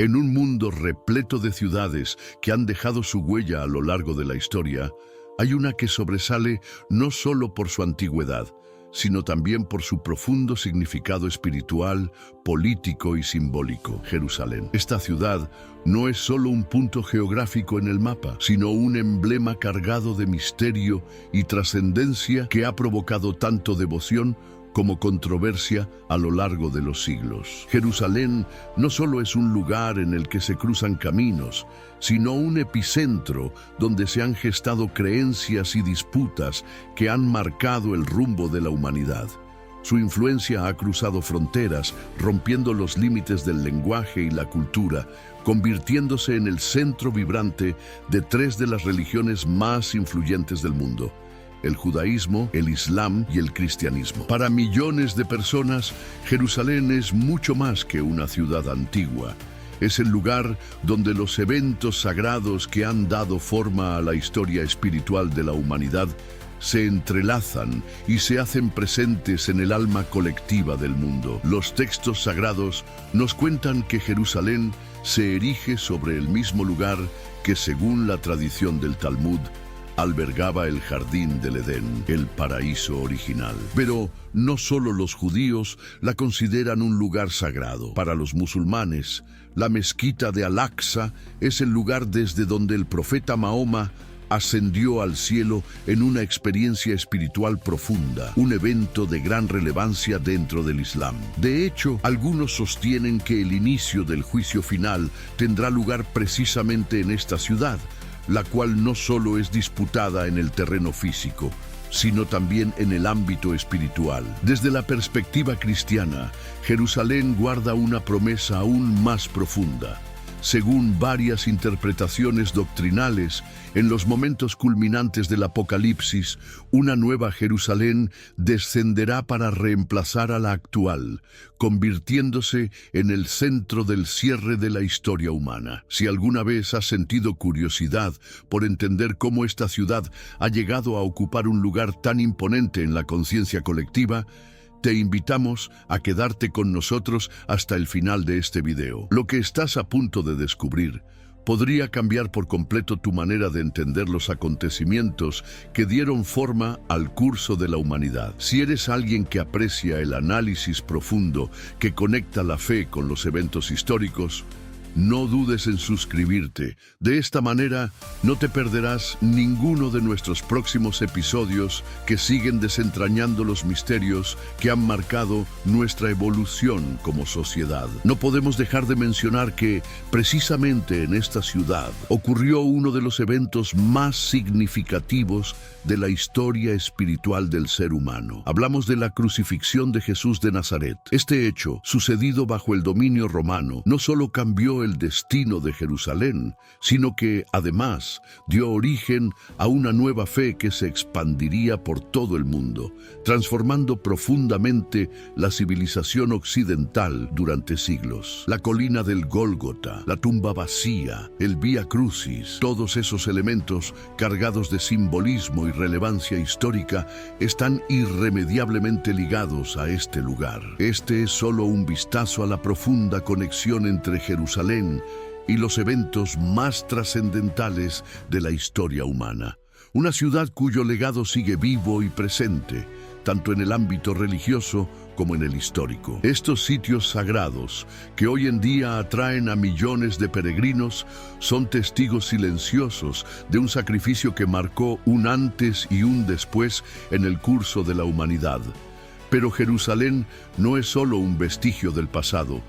En un mundo repleto de ciudades que han dejado su huella a lo largo de la historia, hay una que sobresale no solo por su antigüedad, sino también por su profundo significado espiritual, político y simbólico: Jerusalén. Esta ciudad no es solo un punto geográfico en el mapa, sino un emblema cargado de misterio y trascendencia que ha provocado tanto devoción como controversia a lo largo de los siglos. Jerusalén no solo es un lugar en el que se cruzan caminos, sino un epicentro donde se han gestado creencias y disputas que han marcado el rumbo de la humanidad. Su influencia ha cruzado fronteras, rompiendo los límites del lenguaje y la cultura, convirtiéndose en el centro vibrante de tres de las religiones más influyentes del mundo: el judaísmo, el islam y el cristianismo. Para millones de personas, Jerusalén es mucho más que una ciudad antigua. Es el lugar donde los eventos sagrados que han dado forma a la historia espiritual de la humanidad se entrelazan y se hacen presentes en el alma colectiva del mundo. Los textos sagrados nos cuentan que Jerusalén se erige sobre el mismo lugar que, según la tradición del Talmud, albergaba el jardín del Edén, el paraíso original. Pero no solo los judíos la consideran un lugar sagrado. Para los musulmanes, la mezquita de Al-Aqsa es el lugar desde donde el profeta Mahoma ascendió al cielo en una experiencia espiritual profunda, un evento de gran relevancia dentro del Islam. De hecho, algunos sostienen que el inicio del juicio final tendrá lugar precisamente en esta ciudad, la cual no solo es disputada en el terreno físico, sino también en el ámbito espiritual. Desde la perspectiva cristiana, Jerusalén guarda una promesa aún más profunda. Según varias interpretaciones doctrinales, en los momentos culminantes del Apocalipsis, una nueva Jerusalén descenderá para reemplazar a la actual, convirtiéndose en el centro del cierre de la historia humana. Si alguna vez has sentido curiosidad por entender cómo esta ciudad ha llegado a ocupar un lugar tan imponente en la conciencia colectiva, te invitamos a quedarte con nosotros hasta el final de este video. Lo que estás a punto de descubrir podría cambiar por completo tu manera de entender los acontecimientos que dieron forma al curso de la humanidad. Si eres alguien que aprecia el análisis profundo que conecta la fe con los eventos históricos, no dudes en suscribirte. De esta manera, no te perderás ninguno de nuestros próximos episodios que siguen desentrañando los misterios que han marcado nuestra evolución como sociedad. No podemos dejar de mencionar que, precisamente en esta ciudad, ocurrió uno de los eventos más significativos de la historia espiritual del ser humano. Hablamos de la crucifixión de Jesús de Nazaret. Este hecho, sucedido bajo el dominio romano, no solo cambió el destino de Jerusalén, sino que, además, dio origen a una nueva fe que se expandiría por todo el mundo, transformando profundamente la civilización occidental durante siglos. La colina del Gólgota, la tumba vacía, el Vía Crucis, todos esos elementos cargados de simbolismo y relevancia histórica están irremediablemente ligados a este lugar. Este es solo un vistazo a la profunda conexión entre Jerusalén y los eventos más trascendentales de la historia humana. Una ciudad cuyo legado sigue vivo y presente, tanto en el ámbito religioso como en el histórico. Estos sitios sagrados, que hoy en día atraen a millones de peregrinos, son testigos silenciosos de un sacrificio que marcó un antes y un después en el curso de la humanidad. Pero Jerusalén no es solo un vestigio del pasado.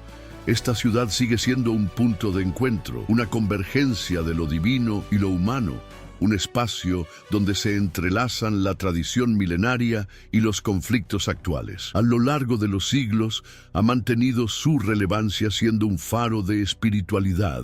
Esta ciudad sigue siendo un punto de encuentro, una convergencia de lo divino y lo humano, un espacio donde se entrelazan la tradición milenaria y los conflictos actuales. A lo largo de los siglos ha mantenido su relevancia siendo un faro de espiritualidad,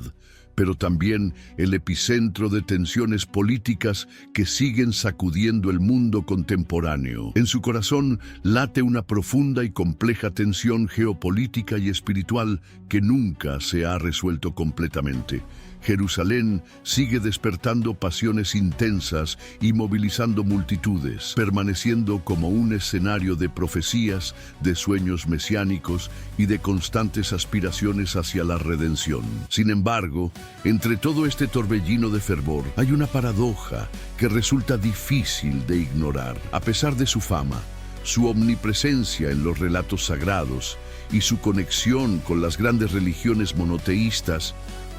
pero también el epicentro de tensiones políticas que siguen sacudiendo el mundo contemporáneo. En su corazón late una profunda y compleja tensión geopolítica y espiritual que nunca se ha resuelto completamente. Jerusalén sigue despertando pasiones intensas y movilizando multitudes, permaneciendo como un escenario de profecías, de sueños mesiánicos y de constantes aspiraciones hacia la redención. Sin embargo, entre todo este torbellino de fervor, hay una paradoja que resulta difícil de ignorar. A pesar de su fama, su omnipresencia en los relatos sagrados y su conexión con las grandes religiones monoteístas,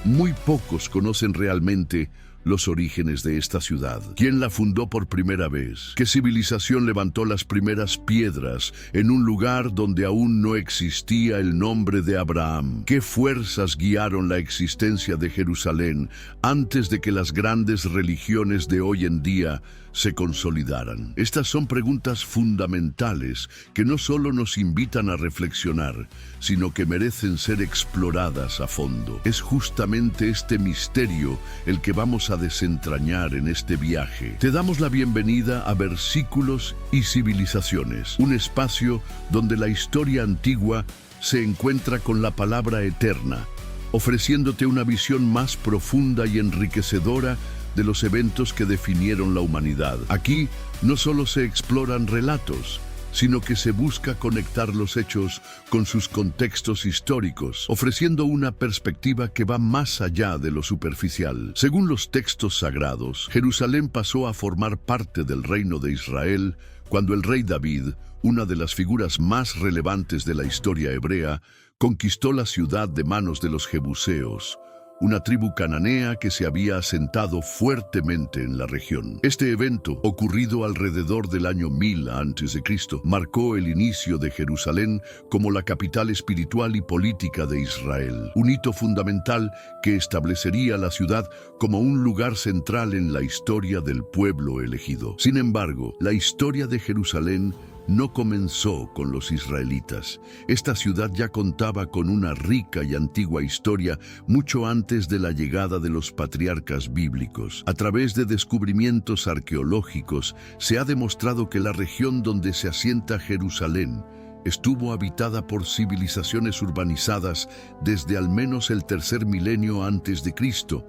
muy pocos conocen realmente los orígenes de esta ciudad. ¿Quién la fundó por primera vez? ¿Qué civilización levantó las primeras piedras en un lugar donde aún no existía el nombre de Abraham? ¿Qué fuerzas guiaron la existencia de Jerusalén antes de que las grandes religiones de hoy en día se consolidaran? Estas son preguntas fundamentales que no solo nos invitan a reflexionar, sino que merecen ser exploradas a fondo. Es justamente este misterio el que vamos a desentrañar en este viaje. Te damos la bienvenida a Versículos y Civilizaciones, un espacio donde la historia antigua se encuentra con la palabra eterna, ofreciéndote una visión más profunda y enriquecedora de los eventos que definieron la humanidad. Aquí no solo se exploran relatos, sino que se busca conectar los hechos con sus contextos históricos, ofreciendo una perspectiva que va más allá de lo superficial. Según los textos sagrados, Jerusalén pasó a formar parte del reino de Israel cuando el rey David, una de las figuras más relevantes de la historia hebrea, conquistó la ciudad de manos de los jebuseos, una tribu cananea que se había asentado fuertemente en la región. Este evento, ocurrido alrededor del año 1000 a.C., marcó el inicio de Jerusalén como la capital espiritual y política de Israel, un hito fundamental que establecería la ciudad como un lugar central en la historia del pueblo elegido. Sin embargo, la historia de Jerusalén no comenzó con los israelitas. Esta ciudad ya contaba con una rica y antigua historia mucho antes de la llegada de los patriarcas bíblicos. A través de descubrimientos arqueológicos se ha demostrado que la región donde se asienta Jerusalén estuvo habitada por civilizaciones urbanizadas desde al menos el tercer milenio antes de Cristo,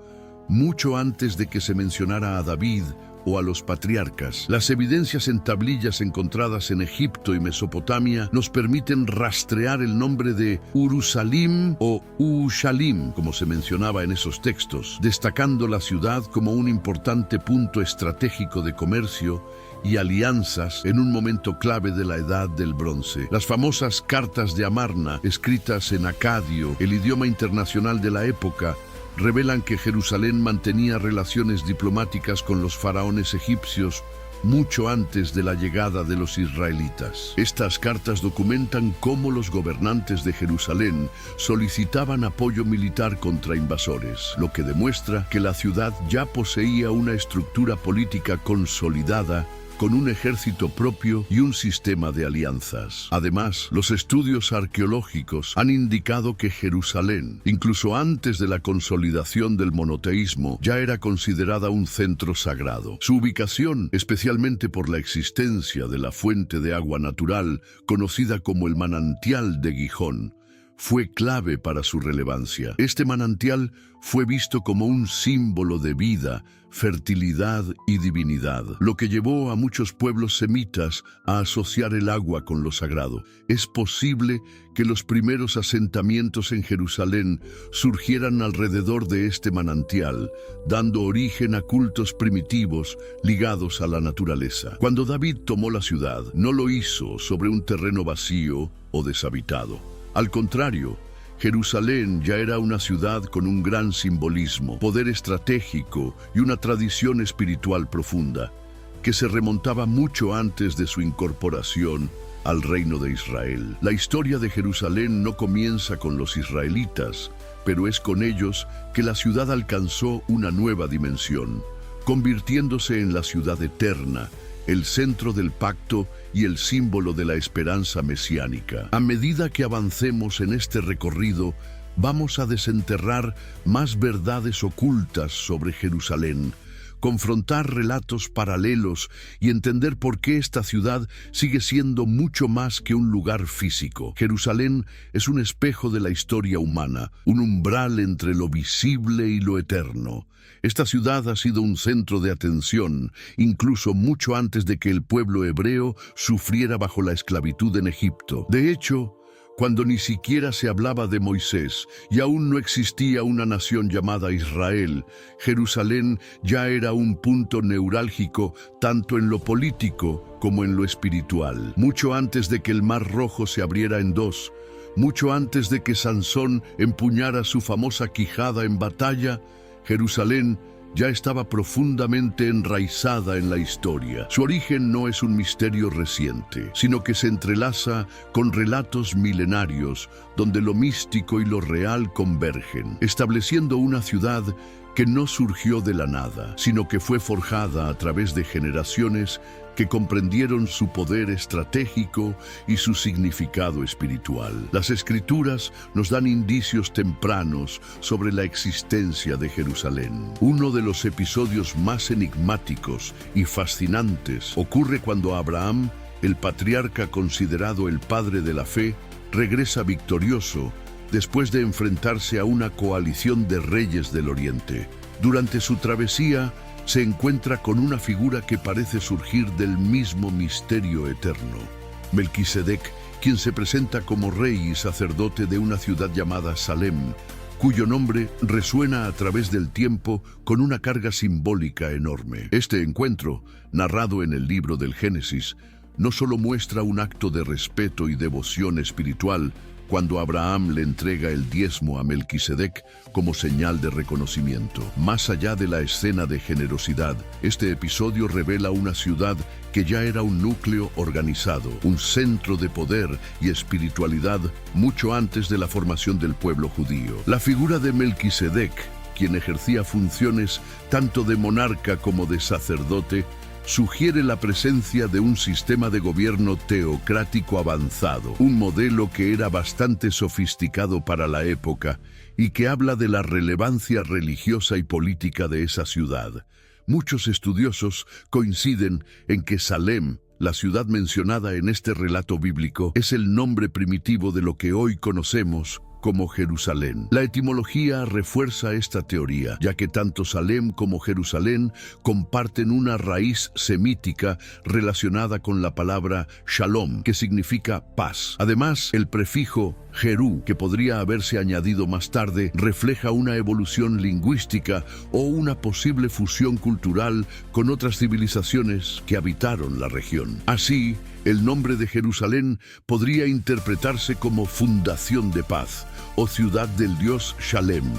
mucho antes de que se mencionara a David o a los patriarcas. Las evidencias en tablillas encontradas en Egipto y Mesopotamia nos permiten rastrear el nombre de Urusalim o Ushalim, como se mencionaba en esos textos, destacando la ciudad como un importante punto estratégico de comercio y alianzas en un momento clave de la Edad del Bronce. Las famosas cartas de Amarna, escritas en acadio, el idioma internacional de la época, revelan que Jerusalén mantenía relaciones diplomáticas con los faraones egipcios mucho antes de la llegada de los israelitas. Estas cartas documentan cómo los gobernantes de Jerusalén solicitaban apoyo militar contra invasores, lo que demuestra que la ciudad ya poseía una estructura política consolidada, con un ejército propio y un sistema de alianzas. Además, los estudios arqueológicos han indicado que Jerusalén, incluso antes de la consolidación del monoteísmo, ya era considerada un centro sagrado. Su ubicación, especialmente por la existencia de la fuente de agua natural, conocida como el manantial de Gijón, fue clave para su relevancia. Este manantial fue visto como un símbolo de vida, fertilidad y divinidad, lo que llevó a muchos pueblos semitas a asociar el agua con lo sagrado. Es posible que los primeros asentamientos en Jerusalén surgieran alrededor de este manantial, dando origen a cultos primitivos ligados a la naturaleza. Cuando David tomó la ciudad, no lo hizo sobre un terreno vacío o deshabitado. Al contrario, Jerusalén ya era una ciudad con un gran simbolismo, poder estratégico y una tradición espiritual profunda, que se remontaba mucho antes de su incorporación al reino de Israel. La historia de Jerusalén no comienza con los israelitas, pero es con ellos que la ciudad alcanzó una nueva dimensión, convirtiéndose en la ciudad eterna, el centro del pacto y el símbolo de la esperanza mesiánica. A medida que avancemos en este recorrido, vamos a desenterrar más verdades ocultas sobre Jerusalén, confrontar relatos paralelos y entender por qué esta ciudad sigue siendo mucho más que un lugar físico. Jerusalén es un espejo de la historia humana, un umbral entre lo visible y lo eterno. Esta ciudad ha sido un centro de atención, incluso mucho antes de que el pueblo hebreo sufriera bajo la esclavitud en Egipto. De hecho, cuando ni siquiera se hablaba de Moisés y aún no existía una nación llamada Israel, Jerusalén ya era un punto neurálgico tanto en lo político como en lo espiritual. Mucho antes de que el Mar Rojo se abriera en dos, mucho antes de que Sansón empuñara su famosa quijada en batalla, Jerusalén ya estaba profundamente enraizada en la historia. Su origen no es un misterio reciente, sino que se entrelaza con relatos milenarios donde lo místico y lo real convergen, estableciendo una ciudad que no surgió de la nada, sino que fue forjada a través de generaciones que comprendieron su poder estratégico y su significado espiritual. Las Escrituras nos dan indicios tempranos sobre la existencia de Jerusalén. Uno de los episodios más enigmáticos y fascinantes ocurre cuando Abraham, el patriarca considerado el padre de la fe, regresa victorioso después de enfrentarse a una coalición de reyes del Oriente. Durante su travesía, se encuentra con una figura que parece surgir del mismo misterio eterno. Melquisedec, quien se presenta como rey y sacerdote de una ciudad llamada Salem, cuyo nombre resuena a través del tiempo con una carga simbólica enorme. Este encuentro, narrado en el libro del Génesis, no solo muestra un acto de respeto y devoción espiritual, cuando Abraham le entrega el diezmo a Melquisedec como señal de reconocimiento. Más allá de la escena de generosidad, este episodio revela una ciudad que ya era un núcleo organizado, un centro de poder y espiritualidad mucho antes de la formación del pueblo judío. La figura de Melquisedec, quien ejercía funciones tanto de monarca como de sacerdote, sugiere la presencia de un sistema de gobierno teocrático avanzado, un modelo que era bastante sofisticado para la época y que habla de la relevancia religiosa y política de esa ciudad. Muchos estudiosos coinciden en que Salem, la ciudad mencionada en este relato bíblico, es el nombre primitivo de lo que hoy conocemos como Jerusalén. La etimología refuerza esta teoría, ya que tanto Salem como Jerusalén comparten una raíz semítica relacionada con la palabra shalom, que significa paz. Además, el prefijo Jerú, que podría haberse añadido más tarde, refleja una evolución lingüística o una posible fusión cultural con otras civilizaciones que habitaron la región. Así, el nombre de Jerusalén podría interpretarse como fundación de paz o ciudad del dios Shalem,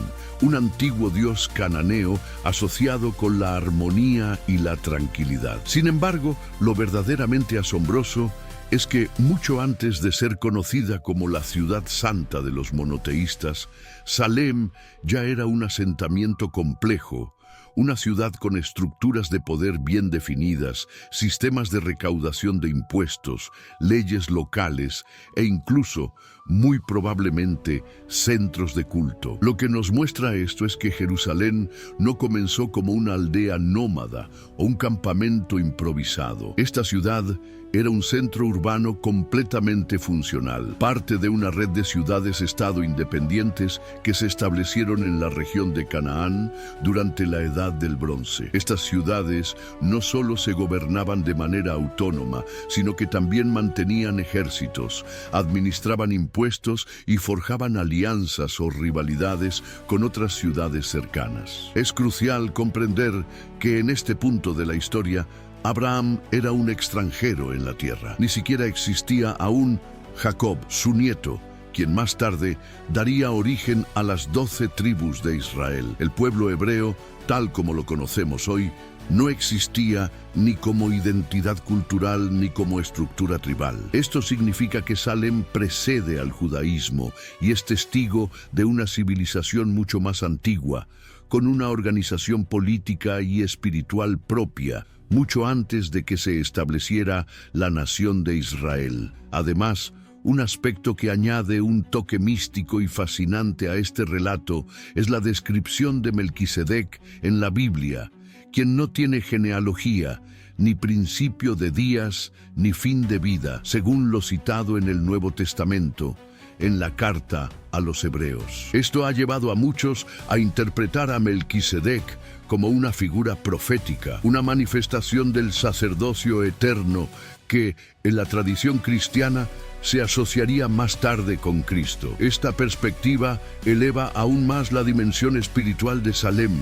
un antiguo dios cananeo asociado con la armonía y la tranquilidad. Sin embargo, lo verdaderamente asombroso es que mucho antes de ser conocida como la ciudad santa de los monoteístas, Salem ya era un asentamiento complejo, una ciudad con estructuras de poder bien definidas, sistemas de recaudación de impuestos, leyes locales e incluso, muy probablemente, centros de culto. Lo que nos muestra esto es que Jerusalén no comenzó como una aldea nómada o un campamento improvisado. Esta ciudad era un centro urbano completamente funcional, parte de una red de ciudades-estado independientes que se establecieron en la región de Canaán durante la Edad del Bronce. Estas ciudades no solo se gobernaban de manera autónoma, sino que también mantenían ejércitos, administraban impuestos y forjaban alianzas o rivalidades con otras ciudades cercanas. Es crucial comprender que en este punto de la historia, Abraham era un extranjero en la tierra. Ni siquiera existía aún Jacob, su nieto, quien más tarde daría origen a las 12 tribus de Israel. El pueblo hebreo, tal como lo conocemos hoy, no existía ni como identidad cultural ni como estructura tribal. Esto significa que Salem precede al judaísmo y es testigo de una civilización mucho más antigua, con una organización política y espiritual propia, mucho antes de que se estableciera la nación de Israel. Además, Un aspecto que añade un toque místico y fascinante a este relato es la descripción de Melquisedec en la Biblia, quien no tiene genealogía, ni principio de días, ni fin de vida, según lo citado en el Nuevo Testamento, en la carta a los Hebreos. Esto ha llevado a muchos a interpretar a Melquisedec como una figura profética, una manifestación del sacerdocio eterno que, en la tradición cristiana, se asociaría más tarde con Cristo. Esta perspectiva eleva aún más la dimensión espiritual de Salem,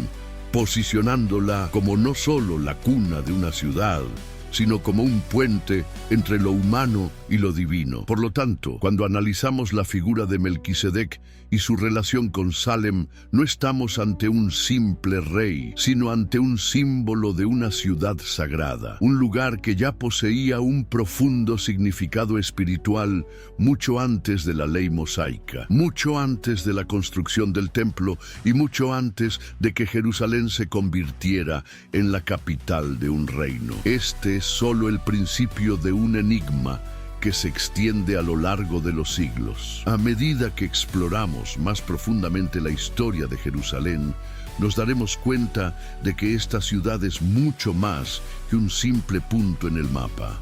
posicionándola como no solo la cuna de una ciudad, sino como un puente entre lo humano y lo divino. Por lo tanto, cuando analizamos la figura de Melquisedec y su relación con Salem, no estamos ante un simple rey, sino ante un símbolo de una ciudad sagrada, un lugar que ya poseía un profundo significado espiritual mucho antes de la ley mosaica, mucho antes de la construcción del templo y mucho antes de que Jerusalén se convirtiera en la capital de un reino. Este es solo el principio de un enigma que se extiende a lo largo de los siglos. A medida que exploramos más profundamente la historia de Jerusalén, nos daremos cuenta de que esta ciudad es mucho más que un simple punto en el mapa.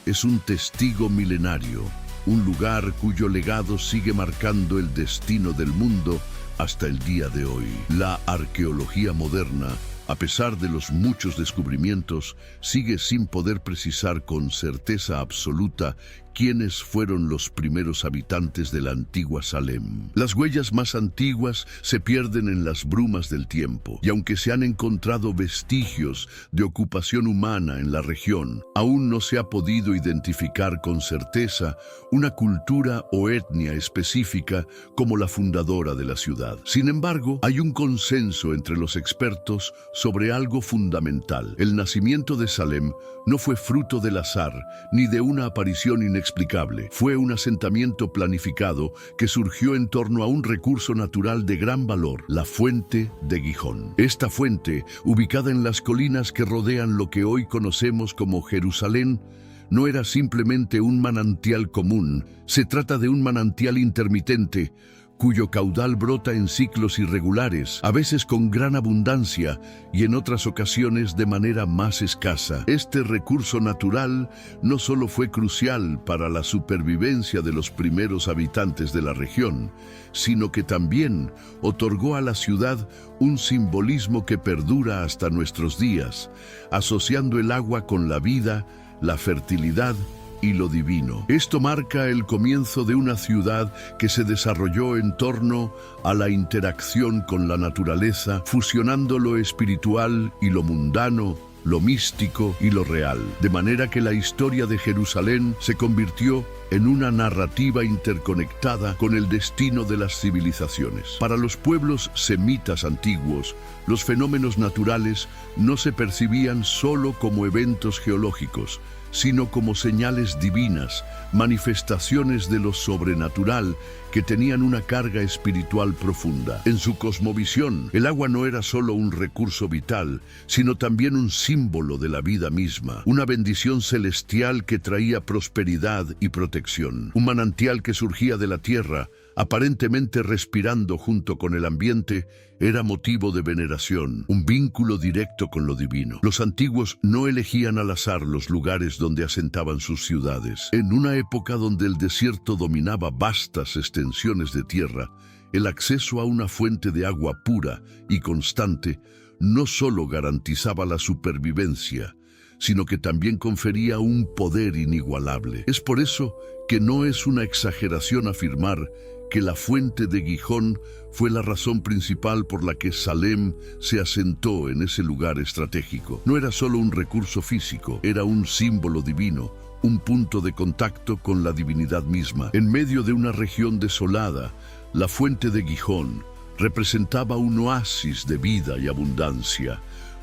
Es un testigo milenario, un lugar cuyo legado sigue marcando el destino del mundo hasta el día de hoy. La arqueología moderna, a pesar de los muchos descubrimientos, sigue sin poder precisar con certeza absoluta quiénes fueron los primeros habitantes de la antigua Salem. Las huellas más antiguas se pierden en las brumas del tiempo, y aunque se han encontrado vestigios de ocupación humana en la región, aún no se ha podido identificar con certeza una cultura o etnia específica como la fundadora de la ciudad. Sin embargo, hay un consenso entre los expertos sobre algo fundamental. El nacimiento de Salem no fue fruto del azar ni de una aparición inexplicable. Fue un asentamiento planificado que surgió en torno a un recurso natural de gran valor, la fuente de Gijón. Esta fuente, ubicada en las colinas que rodean lo que hoy conocemos como Jerusalén, no era simplemente un manantial común. Se trata de un manantial intermitente, cuyo caudal brota en ciclos irregulares, a veces con gran abundancia y en otras ocasiones de manera más escasa. Este recurso natural no solo fue crucial para la supervivencia de los primeros habitantes de la región, sino que también otorgó a la ciudad un simbolismo que perdura hasta nuestros días, asociando el agua con la vida, la fertilidad y lo divino. Esto marca el comienzo de una ciudad que se desarrolló en torno a la interacción con la naturaleza, fusionando lo espiritual y lo mundano, lo místico y lo real, de manera que la historia de Jerusalén se convirtió en una narrativa interconectada con el destino de las civilizaciones. Para los pueblos semitas antiguos, los fenómenos naturales no se percibían solo como eventos geológicos, sino como señales divinas, manifestaciones de lo sobrenatural que tenían una carga espiritual profunda. En su cosmovisión, el agua no era solo un recurso vital, sino también un símbolo de la vida misma, una bendición celestial que traía prosperidad y protección, un manantial que surgía de la tierra, aparentemente respirando junto con el ambiente, era motivo de veneración, un vínculo directo con lo divino. Los antiguos no elegían al azar los lugares donde asentaban sus ciudades. En una época donde el desierto dominaba vastas extensiones de tierra, el acceso a una fuente de agua pura y constante no solo garantizaba la supervivencia, sino que también confería un poder inigualable. Es por eso que no es una exageración afirmar que la fuente de Gijón fue la razón principal por la que Salem se asentó en ese lugar estratégico. No era solo un recurso físico, era un símbolo divino, un punto de contacto con la divinidad misma. En medio de una región desolada, la fuente de Gijón representaba un oasis de vida y abundancia.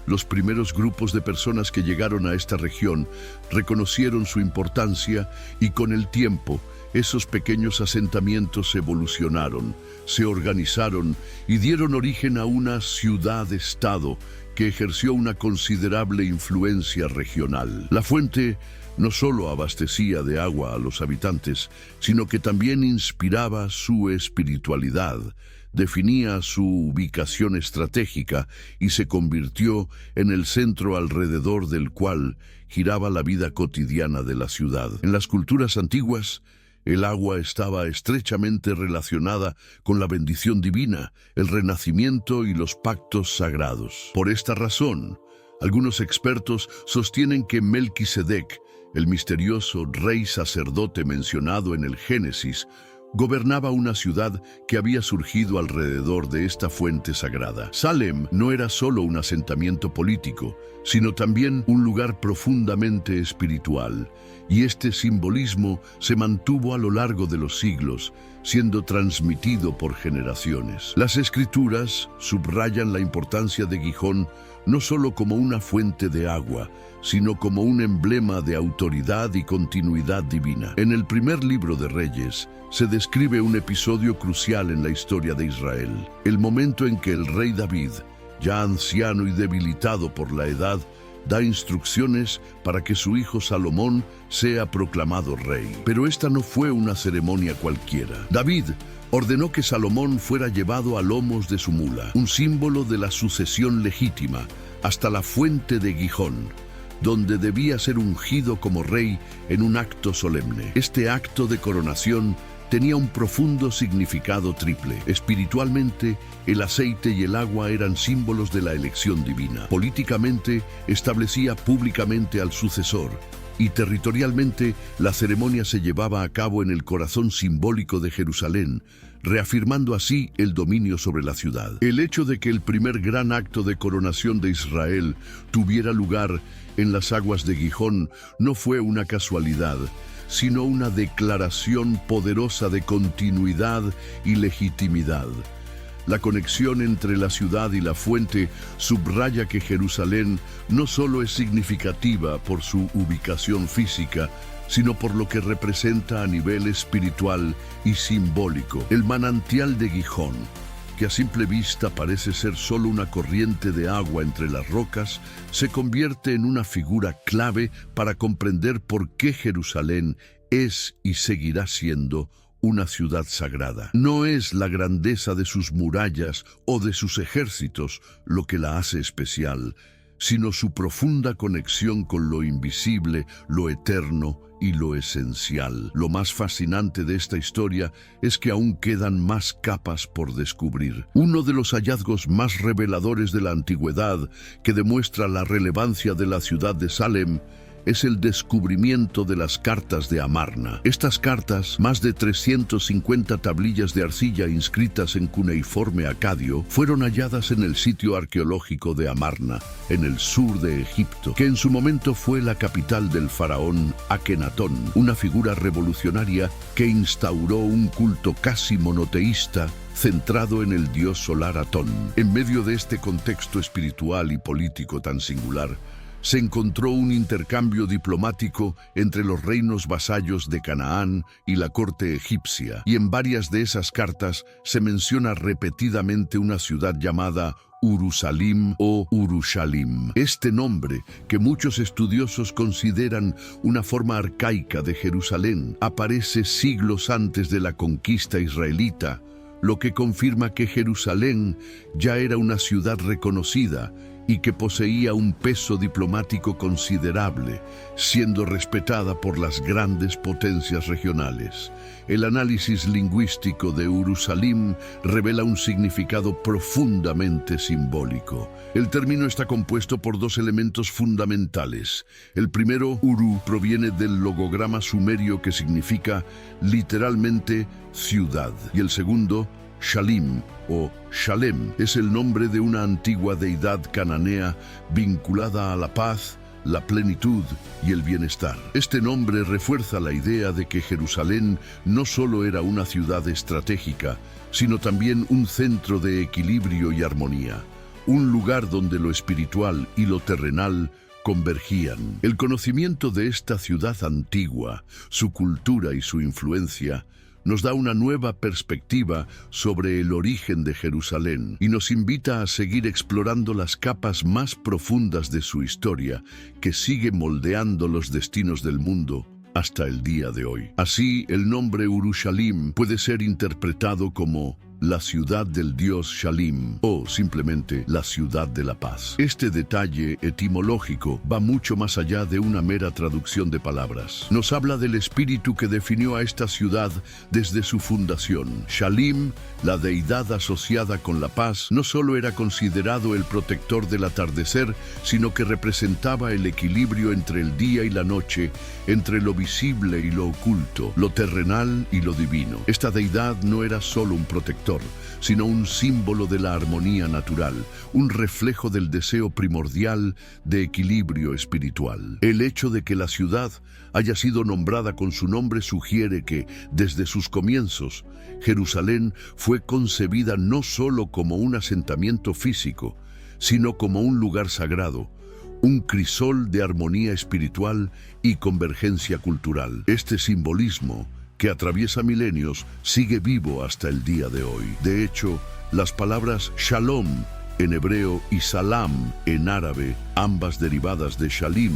Los primeros grupos de personas que llegaron a esta región reconocieron su importancia y con el tiempo, esos pequeños asentamientos evolucionaron, se organizaron y dieron origen a una ciudad-estado que ejerció una considerable influencia regional. La fuente no solo abastecía de agua a los habitantes, sino que también inspiraba su espiritualidad, definía su ubicación estratégica y se convirtió en el centro alrededor del cual giraba la vida cotidiana de la ciudad. En las culturas antiguas, el agua estaba estrechamente relacionada con la bendición divina, el renacimiento y los pactos sagrados. Por esta razón, algunos expertos sostienen que Melquisedec, el misterioso rey sacerdote mencionado en el Génesis, gobernaba una ciudad que había surgido alrededor de esta fuente sagrada. Salem no era solo un asentamiento político, sino también un lugar profundamente espiritual, y este simbolismo se mantuvo a lo largo de los siglos, siendo transmitido por generaciones. Las Escrituras subrayan la importancia de Gijón no solo como una fuente de agua, sino como un emblema de autoridad y continuidad divina. En el primer libro de Reyes se describe un episodio crucial en la historia de Israel, el momento en que el rey David, ya anciano y debilitado por la edad, da instrucciones para que su hijo Salomón sea proclamado rey. Pero esta no fue una ceremonia cualquiera. David ordenó que Salomón fuera llevado a lomos de su mula, un símbolo de la sucesión legítima, hasta la fuente de Gijón, donde debía ser ungido como rey en un acto solemne. Este acto de coronación tenía un profundo significado triple. Espiritualmente, el aceite y el agua eran símbolos de la elección divina. Políticamente, establecía públicamente al sucesor. Y territorialmente, la ceremonia se llevaba a cabo en el corazón simbólico de Jerusalén, reafirmando así el dominio sobre la ciudad. El hecho de que el primer gran acto de coronación de Israel tuviera lugar en las aguas de Gijón no fue una casualidad, sino una declaración poderosa de continuidad y legitimidad. La conexión entre la ciudad y la fuente subraya que Jerusalén no solo es significativa por su ubicación física, sino por lo que representa a nivel espiritual y simbólico. El manantial de Gijón, que a simple vista parece ser solo una corriente de agua entre las rocas, se convierte en una figura clave para comprender por qué Jerusalén es y seguirá siendo una ciudad sagrada. No es la grandeza de sus murallas o de sus ejércitos lo que la hace especial, sino su profunda conexión con lo invisible, lo eterno y lo esencial. Lo más fascinante de esta historia es que aún quedan más capas por descubrir. Uno de los hallazgos más reveladores de la antigüedad, que demuestra la relevancia de la ciudad de Salem, es el descubrimiento de las cartas de Amarna. Estas cartas, más de 350 tablillas de arcilla inscritas en cuneiforme acadio, fueron halladas en el sitio arqueológico de Amarna, en el sur de Egipto, que en su momento fue la capital del faraón Akenatón, una figura revolucionaria que instauró un culto casi monoteísta centrado en el dios solar Atón. En medio de este contexto espiritual y político tan singular, se encontró un intercambio diplomático entre los reinos vasallos de Canaán y la corte egipcia, y en varias de esas cartas se menciona repetidamente una ciudad llamada Urusalim o Urushalim. Este nombre, que muchos estudiosos consideran una forma arcaica de Jerusalén, aparece siglos antes de la conquista israelita, lo que confirma que Jerusalén ya era una ciudad reconocida y que poseía un peso diplomático considerable, siendo respetada por las grandes potencias regionales. El análisis lingüístico de Urusalim revela un significado profundamente simbólico. El término está compuesto por dos elementos fundamentales. El primero, Uru, proviene del logograma sumerio que significa literalmente ciudad, y el segundo, Shalim o Shalem, es el nombre de una antigua deidad cananea vinculada a la paz, la plenitud y el bienestar. Este nombre refuerza la idea de que Jerusalén no solo era una ciudad estratégica, sino también un centro de equilibrio y armonía, un lugar donde lo espiritual y lo terrenal convergían. El conocimiento de esta ciudad antigua, su cultura y su influencia, nos da una nueva perspectiva sobre el origen de Jerusalén y nos invita a seguir explorando las capas más profundas de su historia que sigue moldeando los destinos del mundo hasta el día de hoy. Así, el nombre Urushalim puede ser interpretado como la ciudad del dios Shalim o simplemente la ciudad de la paz. Este detalle etimológico va mucho más allá de una mera traducción de palabras. Nos habla del espíritu que definió a esta ciudad desde su fundación. Shalim, la deidad asociada con la paz, no solo era considerado el protector del atardecer, sino que representaba el equilibrio entre el día y la noche, entre lo visible y lo oculto, lo terrenal y lo divino. Esta deidad no era solo un protector, sino un símbolo de la armonía natural, un reflejo del deseo primordial de equilibrio espiritual. El hecho de que la ciudad haya sido nombrada con su nombre sugiere que, desde sus comienzos, Jerusalén fue concebida no solo como un asentamiento físico, sino como un lugar sagrado, un crisol de armonía espiritual y convergencia cultural. Este simbolismo, que atraviesa milenios, sigue vivo hasta el día de hoy. De hecho, las palabras Shalom en hebreo y Salam en árabe, ambas derivadas de Shalim,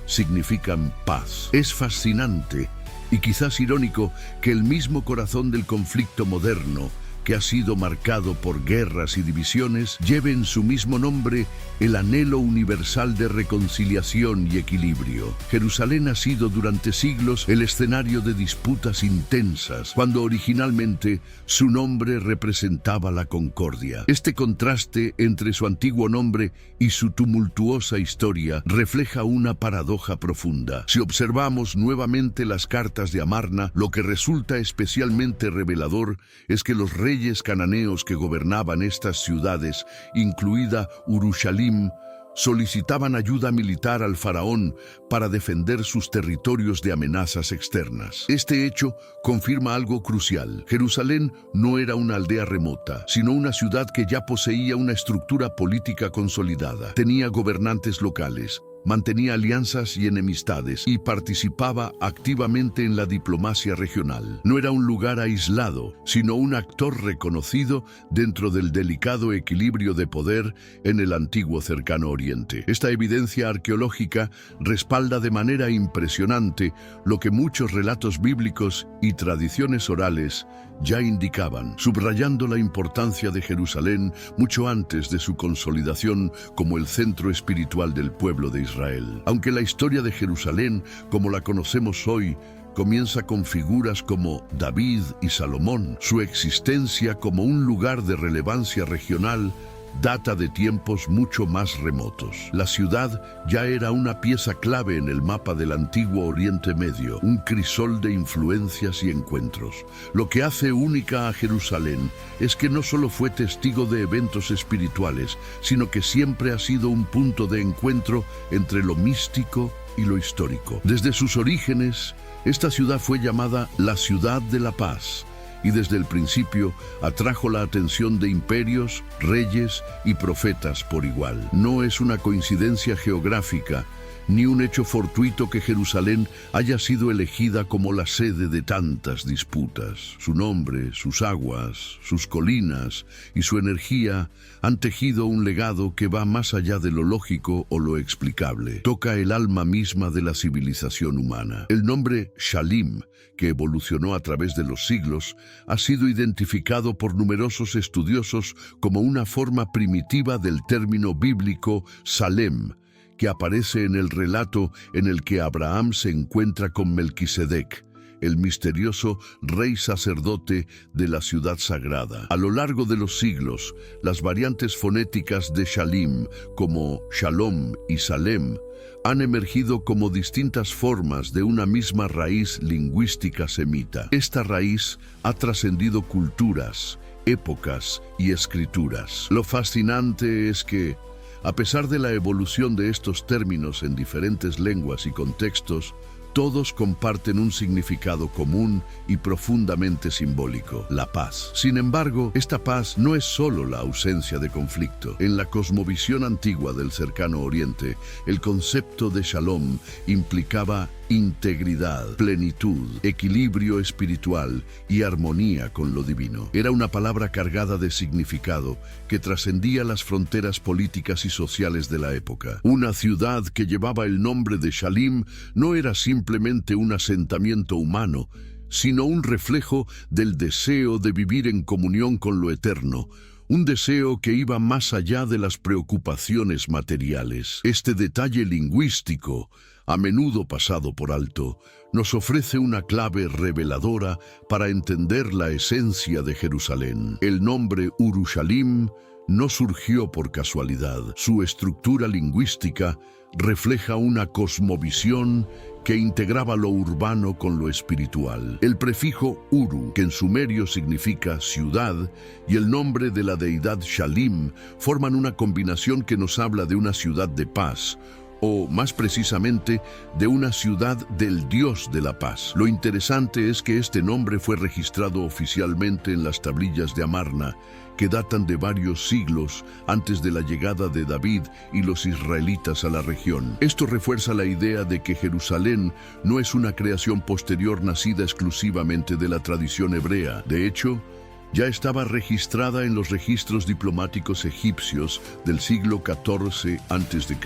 significan paz. Es fascinante y quizás irónico que el mismo corazón del conflicto moderno, que ha sido marcado por guerras y divisiones, lleve en su mismo nombre el anhelo universal de reconciliación y equilibrio. Jerusalén ha sido durante siglos el escenario de disputas intensas, cuando originalmente su nombre representaba la concordia. Este contraste entre su antiguo nombre y su tumultuosa historia refleja una paradoja profunda. Si observamos nuevamente las cartas de Amarna, lo que resulta especialmente revelador es que los reyes cananeos que gobernaban estas ciudades, incluida Urushalim, solicitaban ayuda militar al faraón para defender sus territorios de amenazas externas. Este hecho confirma algo crucial. Jerusalén no era una aldea remota, sino una ciudad que ya poseía una estructura política consolidada. Tenía gobernantes locales, mantenía alianzas y enemistades y participaba activamente en la diplomacia regional. No era un lugar aislado, sino un actor reconocido dentro del delicado equilibrio de poder en el antiguo Cercano Oriente. Esta evidencia arqueológica respalda de manera impresionante lo que muchos relatos bíblicos y tradiciones orales ya indicaban, subrayando la importancia de Jerusalén mucho antes de su consolidación como el centro espiritual del pueblo de Israel. Aunque la historia de Jerusalén, como la conocemos hoy, comienza con figuras como David y Salomón, su existencia como un lugar de relevancia regional data de tiempos mucho más remotos. La ciudad ya era una pieza clave en el mapa del antiguo Oriente Medio, un crisol de influencias y encuentros. Lo que hace única a Jerusalén es que no solo fue testigo de eventos espirituales, sino que siempre ha sido un punto de encuentro entre lo místico y lo histórico. Desde sus orígenes, esta ciudad fue llamada la Ciudad de la Paz, y desde el principio atrajo la atención de imperios, reyes y profetas por igual. No es una coincidencia geográfica, ni un hecho fortuito que Jerusalén haya sido elegida como la sede de tantas disputas. Su nombre, sus aguas, sus colinas y su energía han tejido un legado que va más allá de lo lógico o lo explicable. Toca el alma misma de la civilización humana. El nombre Shalim, que evolucionó a través de los siglos, ha sido identificado por numerosos estudiosos como una forma primitiva del término bíblico Salem, que aparece en el relato en el que Abraham se encuentra con Melquisedec, el misterioso rey sacerdote de la ciudad sagrada. A lo largo de los siglos, las variantes fonéticas de Shalim, como Shalom y Salem, han emergido como distintas formas de una misma raíz lingüística semita. Esta raíz ha trascendido culturas, épocas y escrituras. Lo fascinante es que, a pesar de la evolución de estos términos en diferentes lenguas y contextos, todos comparten un significado común y profundamente simbólico: la paz. Sin embargo, esta paz no es solo la ausencia de conflicto. En la cosmovisión antigua del Cercano Oriente, el concepto de Shalom implicaba integridad, plenitud, equilibrio espiritual y armonía con lo divino. Era una palabra cargada de significado que trascendía las fronteras políticas y sociales de la época. Una ciudad que llevaba el nombre de Shalim no era simplemente un asentamiento humano, sino un reflejo del deseo de vivir en comunión con lo eterno, un deseo que iba más allá de las preocupaciones materiales. Este detalle lingüístico, a menudo pasado por alto, nos ofrece una clave reveladora para entender la esencia de Jerusalén. El nombre Urushalim no surgió por casualidad. Su estructura lingüística refleja una cosmovisión que integraba lo urbano con lo espiritual. El prefijo Uru, que en sumerio significa ciudad, y el nombre de la deidad Shalim forman una combinación que nos habla de una ciudad de paz, o más precisamente, de una ciudad del Dios de la paz. Lo interesante es que este nombre fue registrado oficialmente en las tablillas de Amarna, que datan de varios siglos antes de la llegada de David y los israelitas a la región. Esto refuerza la idea de que Jerusalén no es una creación posterior nacida exclusivamente de la tradición hebrea. De hecho, ya estaba registrada en los registros diplomáticos egipcios del siglo XIV a.C.,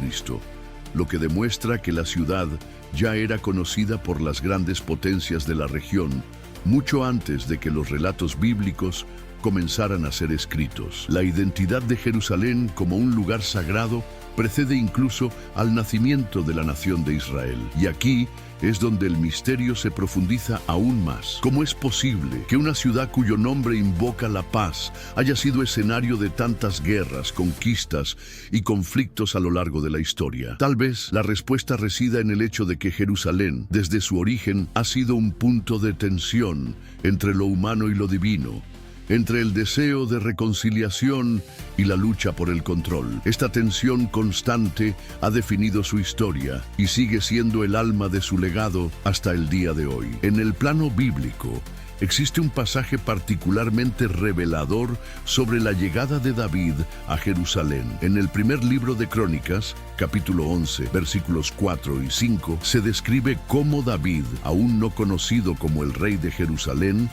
lo que demuestra que la ciudad ya era conocida por las grandes potencias de la región, mucho antes de que los relatos bíblicos comenzaran a ser escritos. La identidad de Jerusalén como un lugar sagrado precede incluso al nacimiento de la nación de Israel. Y aquí es donde el misterio se profundiza aún más. ¿Cómo es posible que una ciudad cuyo nombre invoca la paz haya sido escenario de tantas guerras, conquistas y conflictos a lo largo de la historia? Tal vez la respuesta resida en el hecho de que Jerusalén, desde su origen, ha sido un punto de tensión entre lo humano y lo divino, entre el deseo de reconciliación y la lucha por el control. Esta tensión constante ha definido su historia y sigue siendo el alma de su legado hasta el día de hoy. En el plano bíblico, existe un pasaje particularmente revelador sobre la llegada de David a Jerusalén. En el primer libro de Crónicas, capítulo 11, versículos 4 y 5, se describe cómo David, aún no conocido como el rey de Jerusalén,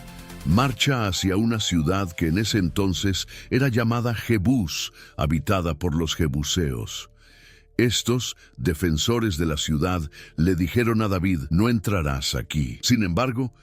marcha hacia una ciudad que en ese entonces era llamada Jebús, habitada por los jebuseos. Estos, defensores de la ciudad, le dijeron a David: no entrarás aquí. Sin embargo,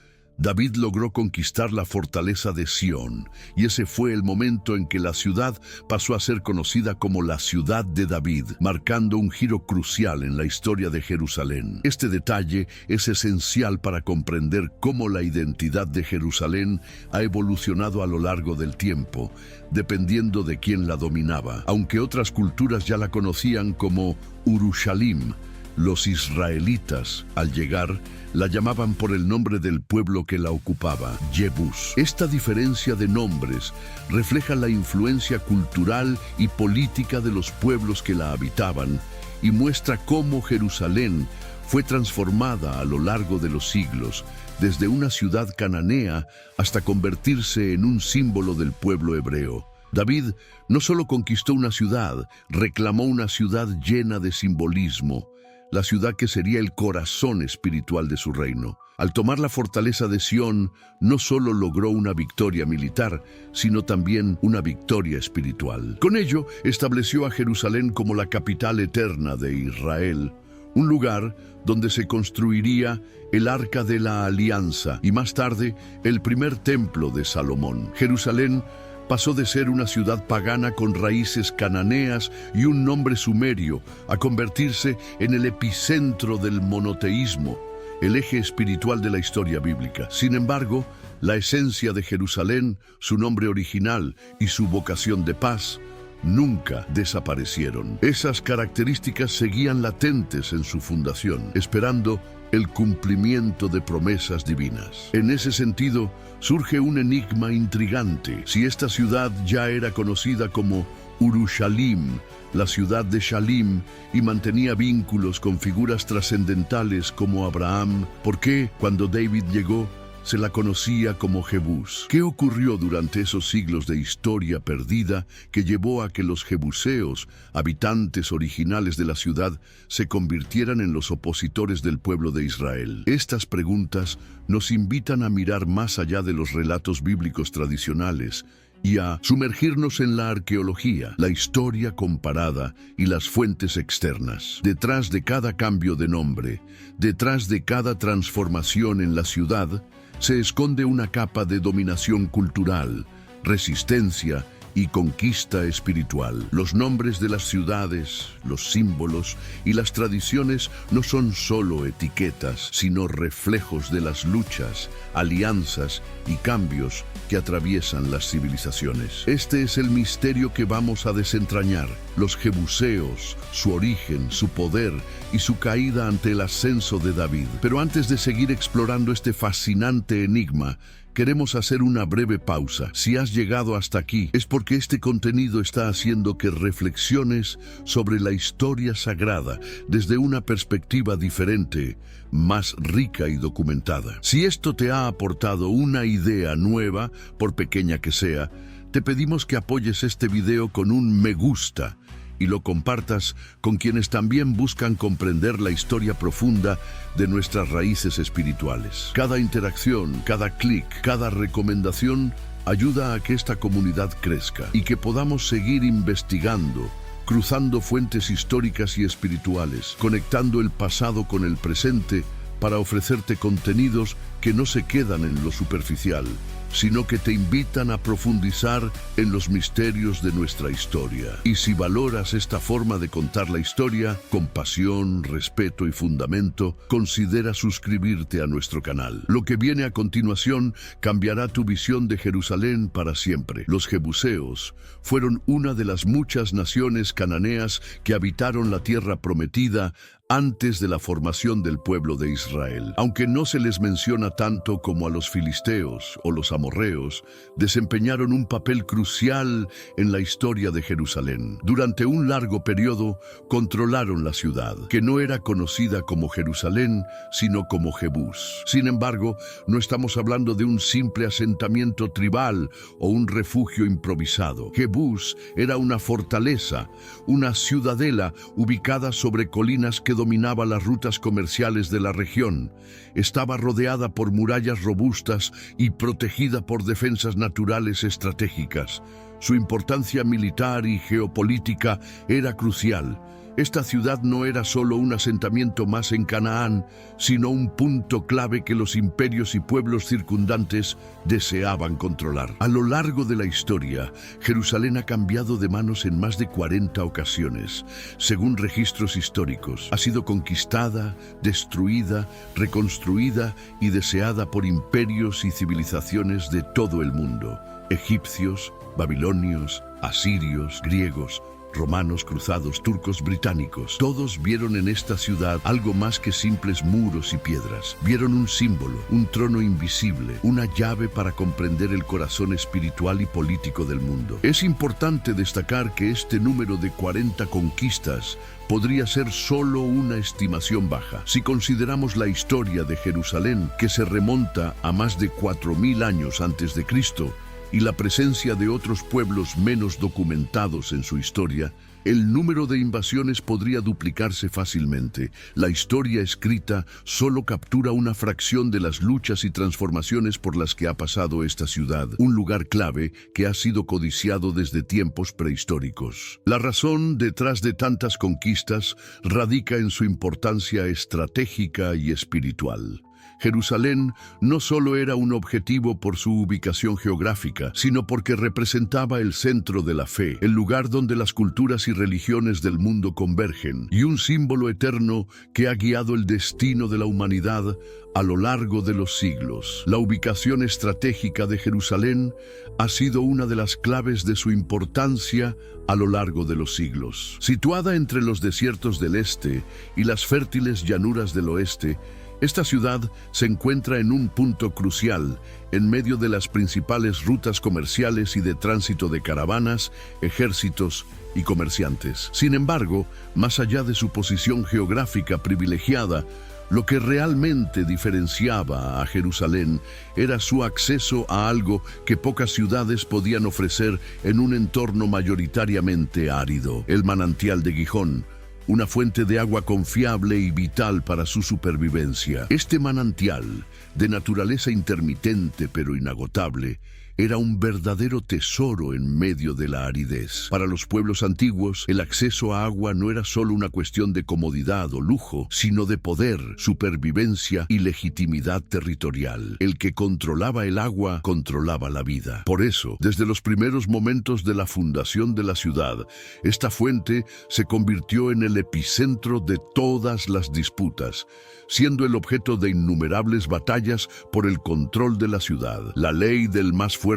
David logró conquistar la fortaleza de Sión, y ese fue el momento en que la ciudad pasó a ser conocida como la ciudad de David, marcando un giro crucial en la historia de Jerusalén. Este detalle es esencial para comprender cómo la identidad de Jerusalén ha evolucionado a lo largo del tiempo, dependiendo de quién la dominaba. Aunque otras culturas ya la conocían como Urushalim, los israelitas, al llegar, la llamaban por el nombre del pueblo que la ocupaba, Jebús. Esta diferencia de nombres refleja la influencia cultural y política de los pueblos que la habitaban y muestra cómo Jerusalén fue transformada a lo largo de los siglos, desde una ciudad cananea hasta convertirse en un símbolo del pueblo hebreo. David no solo conquistó una ciudad, reclamó una ciudad llena de simbolismo, la ciudad que sería el corazón espiritual de su reino. Al tomar la fortaleza de Sión, no solo logró una victoria militar, sino también una victoria espiritual. Con ello, estableció a Jerusalén como la capital eterna de Israel, un lugar donde se construiría el Arca de la Alianza y más tarde el primer templo de Salomón. Jerusalén pasó de ser una ciudad pagana con raíces cananeas y un nombre sumerio a convertirse en el epicentro del monoteísmo, el eje espiritual de la historia bíblica. Sin embargo, la esencia de Jerusalén, su nombre original y su vocación de paz nunca desaparecieron. Esas características seguían latentes en su fundación, esperando el cumplimiento de promesas divinas. En ese sentido, surge un enigma intrigante. Si esta ciudad ya era conocida como Urushalim, la ciudad de Shalim, y mantenía vínculos con figuras trascendentales como Abraham, ¿por qué, cuando David llegó, se la conocía como Jebús. ¿Qué ocurrió durante esos siglos de historia perdida que llevó a que los jebuseos, habitantes originales de la ciudad, se convirtieran en los opositores del pueblo de Israel? Estas preguntas nos invitan a mirar más allá de los relatos bíblicos tradicionales y a sumergirnos en la arqueología, la historia comparada y las fuentes externas. Detrás de cada cambio de nombre, detrás de cada transformación en la ciudad, se esconde una capa de dominación cultural, resistencia y conquista espiritual. Los nombres de las ciudades, los símbolos y las tradiciones no son solo etiquetas, sino reflejos de las luchas, alianzas y cambios que atraviesan las civilizaciones. Este es el misterio que vamos a desentrañar: los jebuseos, su origen, su poder y su caída ante el ascenso de David. Pero antes de seguir explorando este fascinante enigma, queremos hacer una breve pausa. Si has llegado hasta aquí, es porque este contenido está haciendo que reflexiones sobre la historia sagrada desde una perspectiva diferente, más rica y documentada. Si esto te ha aportado una idea nueva, por pequeña que sea, te pedimos que apoyes este video con un me gusta y lo compartas con quienes también buscan comprender la historia profunda de nuestras raíces espirituales. Cada interacción, cada clic, cada recomendación ayuda a que esta comunidad crezca y que podamos seguir investigando, cruzando fuentes históricas y espirituales, conectando el pasado con el presente para ofrecerte contenidos que no se quedan en lo superficial, sino que te invitan a profundizar en los misterios de nuestra historia. Y si valoras esta forma de contar la historia, con pasión, respeto y fundamento, considera suscribirte a nuestro canal. Lo que viene a continuación cambiará tu visión de Jerusalén para siempre. Los jebuseos fueron una de las muchas naciones cananeas que habitaron la tierra prometida antes de la formación del pueblo de Israel. Aunque no se les menciona tanto como a los filisteos o los amorreos, desempeñaron un papel crucial en la historia de Jerusalén. Durante un largo periodo controlaron la ciudad, que no era conocida como Jerusalén, sino como Jebús. Sin embargo, no estamos hablando de un simple asentamiento tribal o un refugio improvisado. Jebús era una fortaleza, una ciudadela ubicada sobre colinas que dominaba las rutas comerciales de la región. Estaba rodeada por murallas robustas y protegida por defensas naturales estratégicas. Su importancia militar y geopolítica era crucial. Esta ciudad no era solo un asentamiento más en Canaán, sino un punto clave que los imperios y pueblos circundantes deseaban controlar. A lo largo de la historia, Jerusalén ha cambiado de manos en más de 40 ocasiones. Según registros históricos, ha sido conquistada, destruida, reconstruida y deseada por imperios y civilizaciones de todo el mundo: egipcios, babilonios, asirios, griegos, romanos, cruzados, turcos, británicos. Todos vieron en esta ciudad algo más que simples muros y piedras. Vieron un símbolo, un trono invisible, una llave para comprender el corazón espiritual y político del mundo. Es importante destacar que este número de 40 conquistas podría ser solo una estimación baja. Si consideramos la historia de Jerusalén, que se remonta a más de 4000 años antes de Cristo, y la presencia de otros pueblos menos documentados en su historia, el número de invasiones podría duplicarse fácilmente. La historia escrita solo captura una fracción de las luchas y transformaciones por las que ha pasado esta ciudad, un lugar clave que ha sido codiciado desde tiempos prehistóricos. La razón detrás de tantas conquistas radica en su importancia estratégica y espiritual. Jerusalén no solo era un objetivo por su ubicación geográfica, sino porque representaba el centro de la fe, el lugar donde las culturas y religiones del mundo convergen, y un símbolo eterno que ha guiado el destino de la humanidad a lo largo de los siglos. La ubicación estratégica de Jerusalén ha sido una de las claves de su importancia a lo largo de los siglos. Situada entre los desiertos del este y las fértiles llanuras del oeste, esta ciudad se encuentra en un punto crucial, en medio de las principales rutas comerciales y de tránsito de caravanas, ejércitos y comerciantes. Sin embargo, más allá de su posición geográfica privilegiada, Lo que realmente diferenciaba a Jerusalén era su acceso a algo que pocas ciudades podían ofrecer en un entorno mayoritariamente árido: el manantial de Gijón, una fuente de agua confiable y vital para su supervivencia. Este manantial, de naturaleza intermitente pero inagotable, era un verdadero tesoro en medio de la aridez. Para los pueblos antiguos, el acceso a agua no era solo una cuestión de comodidad o lujo, sino de poder, supervivencia y legitimidad territorial. El que controlaba el agua, controlaba la vida. Por eso, desde los primeros momentos de la fundación de la ciudad, esta fuente se convirtió en el epicentro de todas las disputas, siendo el objeto de innumerables batallas por el control de la ciudad. La ley del más fuerte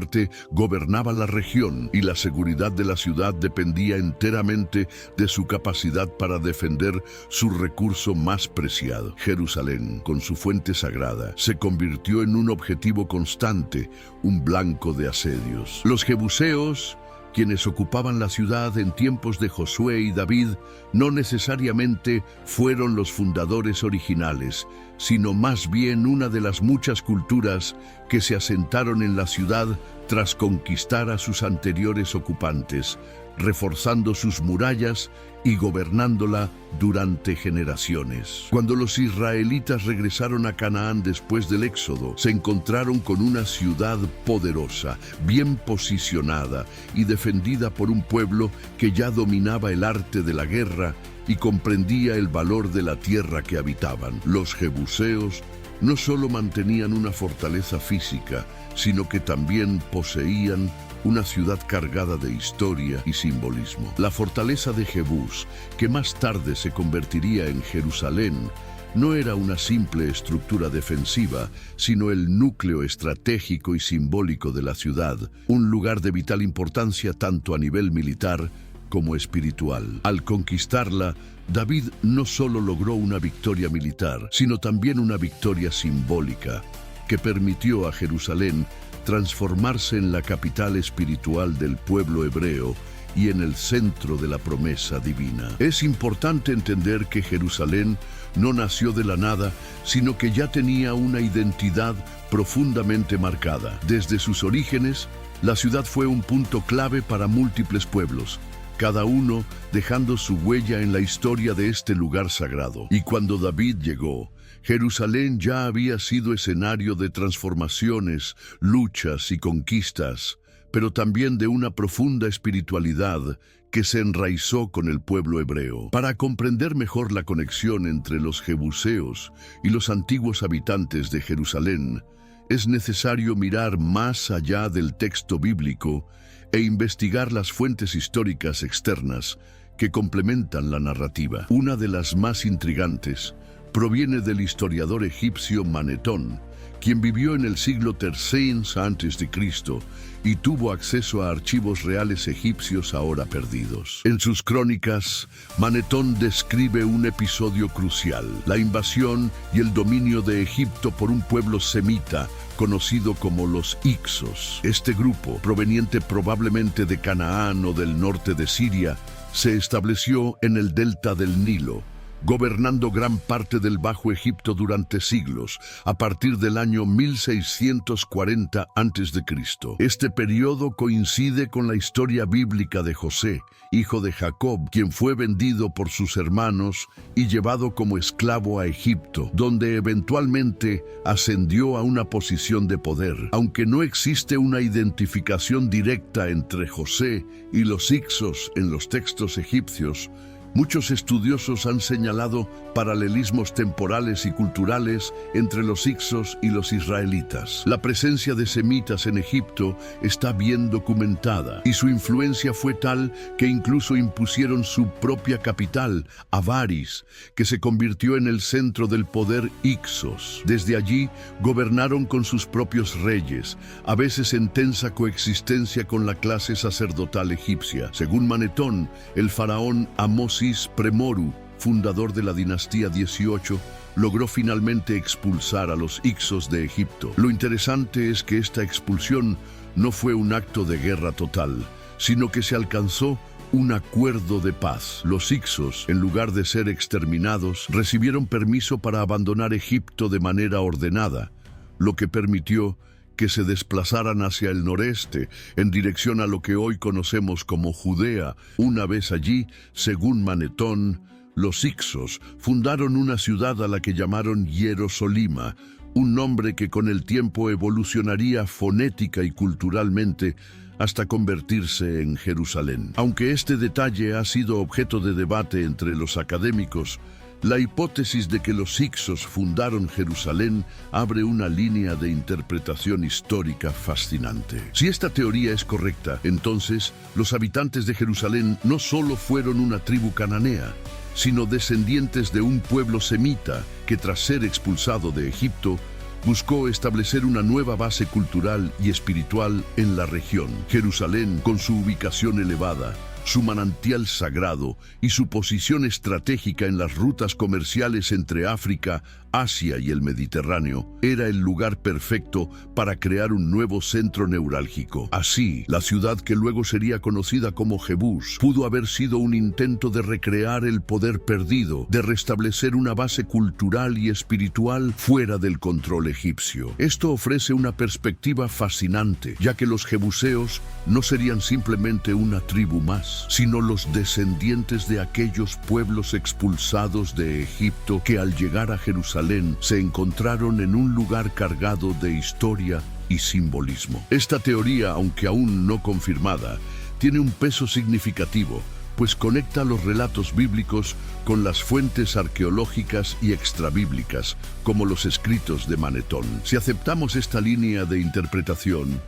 gobernaba la región y la seguridad de la ciudad dependía enteramente de su capacidad para defender su recurso más preciado. Jerusalén, con su fuente sagrada, se convirtió en un objetivo constante, un blanco de asedios. Los jebuseos, quienes ocupaban la ciudad en tiempos de Josué y David, no necesariamente fueron los fundadores originales, sino más bien una de las muchas culturas que se asentaron en la ciudad tras conquistar a sus anteriores ocupantes, reforzando sus murallas y gobernándola durante generaciones. Cuando los israelitas regresaron a Canaán después del Éxodo, se encontraron con una ciudad poderosa, bien posicionada y defendida por un pueblo que ya dominaba el arte de la guerra y comprendía el valor de la tierra que habitaban. Los jebuseos no solo mantenían una fortaleza física, sino que también poseían una ciudad cargada de historia y simbolismo. La fortaleza de Jebús, que más tarde se convertiría en Jerusalén, no era una simple estructura defensiva, sino el núcleo estratégico y simbólico de la ciudad, un lugar de vital importancia tanto a nivel militar como espiritual. Al conquistarla, David no solo logró una victoria militar, sino también una victoria simbólica, que permitió a Jerusalén transformarse en la capital espiritual del pueblo hebreo y en el centro de la promesa divina. Es importante entender que Jerusalén no nació de la nada, sino que ya tenía una identidad profundamente marcada. Desde sus orígenes, la ciudad fue un punto clave para múltiples pueblos, cada uno dejando su huella en la historia de este lugar sagrado. Y cuando David llegó, Jerusalén ya había sido escenario de transformaciones, luchas y conquistas, pero también de una profunda espiritualidad que se enraizó con el pueblo hebreo. Para comprender mejor la conexión entre los jebuseos y los antiguos habitantes de Jerusalén, es necesario mirar más allá del texto bíblico e investigar las fuentes históricas externas que complementan la narrativa. Una de las más intrigantes proviene del historiador egipcio Manetón, quien vivió en el siglo III a.C. y tuvo acceso a archivos reales egipcios ahora perdidos. En sus crónicas, Manetón describe un episodio crucial: la invasión y el dominio de Egipto por un pueblo semita conocido como los Hicsos. Este grupo, proveniente probablemente de Canaán o del norte de Siria, se estableció en el delta del Nilo, gobernando gran parte del Bajo Egipto durante siglos, a partir del año 1640 a.C. Este periodo coincide con la historia bíblica de José, hijo de Jacob, quien fue vendido por sus hermanos y llevado como esclavo a Egipto, donde eventualmente ascendió a una posición de poder. Aunque no existe una identificación directa entre José y los Hicsos en los textos egipcios, muchos estudiosos han señalado paralelismos temporales y culturales entre los Hicsos y los israelitas. La presencia de semitas en Egipto está bien documentada, y su influencia fue tal que incluso impusieron su propia capital, Avaris, que se convirtió en el centro del poder Hicsos. Desde allí gobernaron con sus propios reyes, a veces en tensa coexistencia con la clase sacerdotal egipcia. Según Manetón, el faraón Amosis Premoru, fundador de la dinastía 18, logró finalmente expulsar a los Hicsos de Egipto. Lo interesante es que esta expulsión no fue un acto de guerra total, sino que se alcanzó un acuerdo de paz. Los hicsos, en lugar de ser exterminados, recibieron permiso para abandonar Egipto de manera ordenada, lo que permitió que se desplazaran hacia el noreste, en dirección a lo que hoy conocemos como Judea. Una vez allí, según Manetón, los hicsos fundaron una ciudad a la que llamaron Hierosolima, un nombre que con el tiempo evolucionaría fonética y culturalmente hasta convertirse en Jerusalén. Aunque este detalle ha sido objeto de debate entre los académicos, la hipótesis de que los hicsos fundaron Jerusalén abre una línea de interpretación histórica fascinante. Si esta teoría es correcta, entonces los habitantes de Jerusalén no solo fueron una tribu cananea, sino descendientes de un pueblo semita que, tras ser expulsado de Egipto, buscó establecer una nueva base cultural y espiritual en la región. Jerusalén, con su ubicación elevada, su manantial sagrado y su posición estratégica en las rutas comerciales entre África, Asia y el Mediterráneo, era el lugar perfecto para crear un nuevo centro neurálgico. Así, la ciudad que luego sería conocida como Jebús pudo haber sido un intento de recrear el poder perdido, de restablecer una base cultural y espiritual fuera del control egipcio. Esto ofrece una perspectiva fascinante, ya que los jebuseos no serían simplemente una tribu más, sino los descendientes de aquellos pueblos expulsados de Egipto que al llegar a Jerusalén se encontraron en un lugar cargado de historia y simbolismo. Esta teoría, aunque aún no confirmada, tiene un peso significativo, pues conecta los relatos bíblicos con las fuentes arqueológicas y extrabíblicas, como los escritos de Manetón. Si aceptamos esta línea de interpretación,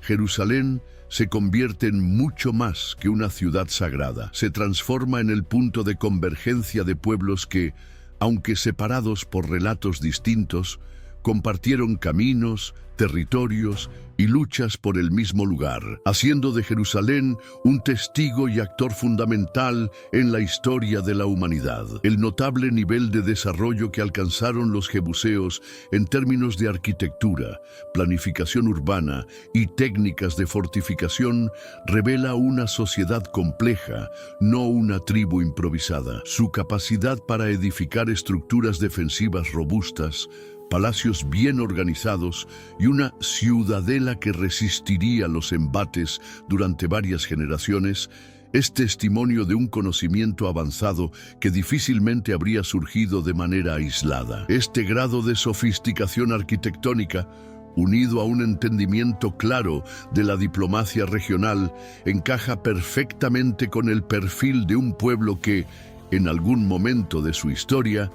Jerusalén se convierte en mucho más que una ciudad sagrada. Se transforma en el punto de convergencia de pueblos que, aunque separados por relatos distintos, compartieron caminos, territorios y luchas por el mismo lugar, haciendo de Jerusalén un testigo y actor fundamental en la historia de la humanidad. El notable nivel de desarrollo que alcanzaron los jebuseos en términos de arquitectura, planificación urbana y técnicas de fortificación revela una sociedad compleja, no una tribu improvisada. Su capacidad para edificar estructuras defensivas robustas, palacios bien organizados y una ciudadela que resistiría los embates durante varias generaciones es testimonio de un conocimiento avanzado que difícilmente habría surgido de manera aislada. Este grado de sofisticación arquitectónica, unido a un entendimiento claro de la diplomacia regional, encaja perfectamente con el perfil de un pueblo que, en algún momento de su historia,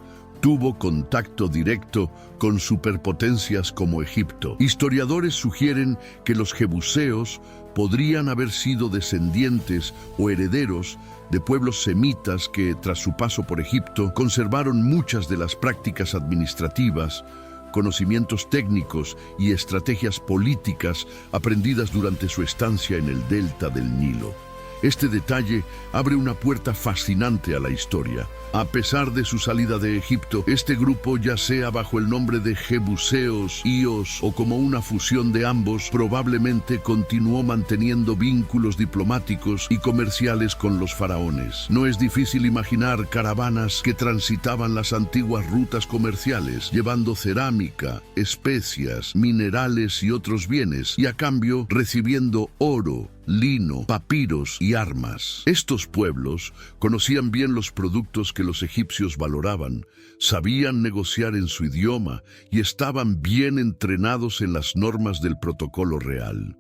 tuvo contacto directo con superpotencias como Egipto. Historiadores sugieren que los jebuseos podrían haber sido descendientes o herederos de pueblos semitas que, tras su paso por Egipto, conservaron muchas de las prácticas administrativas, conocimientos técnicos y estrategias políticas aprendidas durante su estancia en el delta del Nilo. Este detalle abre una puerta fascinante a la historia. A pesar de su salida de Egipto, este grupo, ya sea bajo el nombre de jebuseos, íos o como una fusión de ambos, probablemente continuó manteniendo vínculos diplomáticos y comerciales con los faraones. No es difícil imaginar caravanas que transitaban las antiguas rutas comerciales, llevando cerámica, especias, minerales y otros bienes, y a cambio recibiendo oro, lino, papiros y armas. Estos pueblos conocían bien los productos que los egipcios valoraban, sabían negociar en su idioma y estaban bien entrenados en las normas del protocolo real.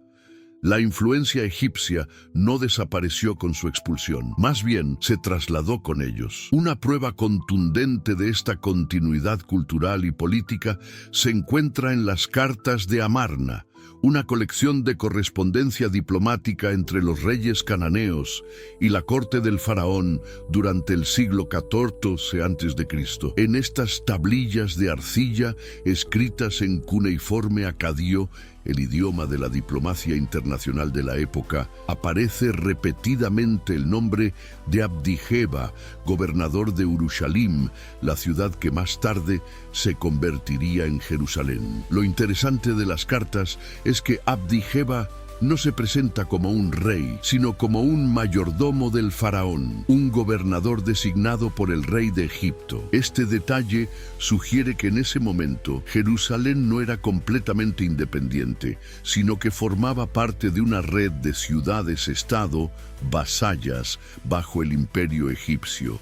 La influencia egipcia no desapareció con su expulsión, más bien se trasladó con ellos. Una prueba contundente de esta continuidad cultural y política se encuentra en las cartas de Amarna, una colección de correspondencia diplomática entre los reyes cananeos y la corte del faraón durante el siglo XIV a.C. En estas tablillas de arcilla, escritas en cuneiforme acadio, el idioma de la diplomacia internacional de la época, aparece repetidamente el nombre de Abdijeba, gobernador de Urushalim, la ciudad que más tarde se convertiría en Jerusalén. Lo interesante de las cartas es que Abdijeba no se presenta como un rey, sino como un mayordomo del faraón, un gobernador designado por el rey de Egipto. Este detalle sugiere que en ese momento Jerusalén no era completamente independiente, sino que formaba parte de una red de ciudades-estado, vasallas, bajo el imperio egipcio.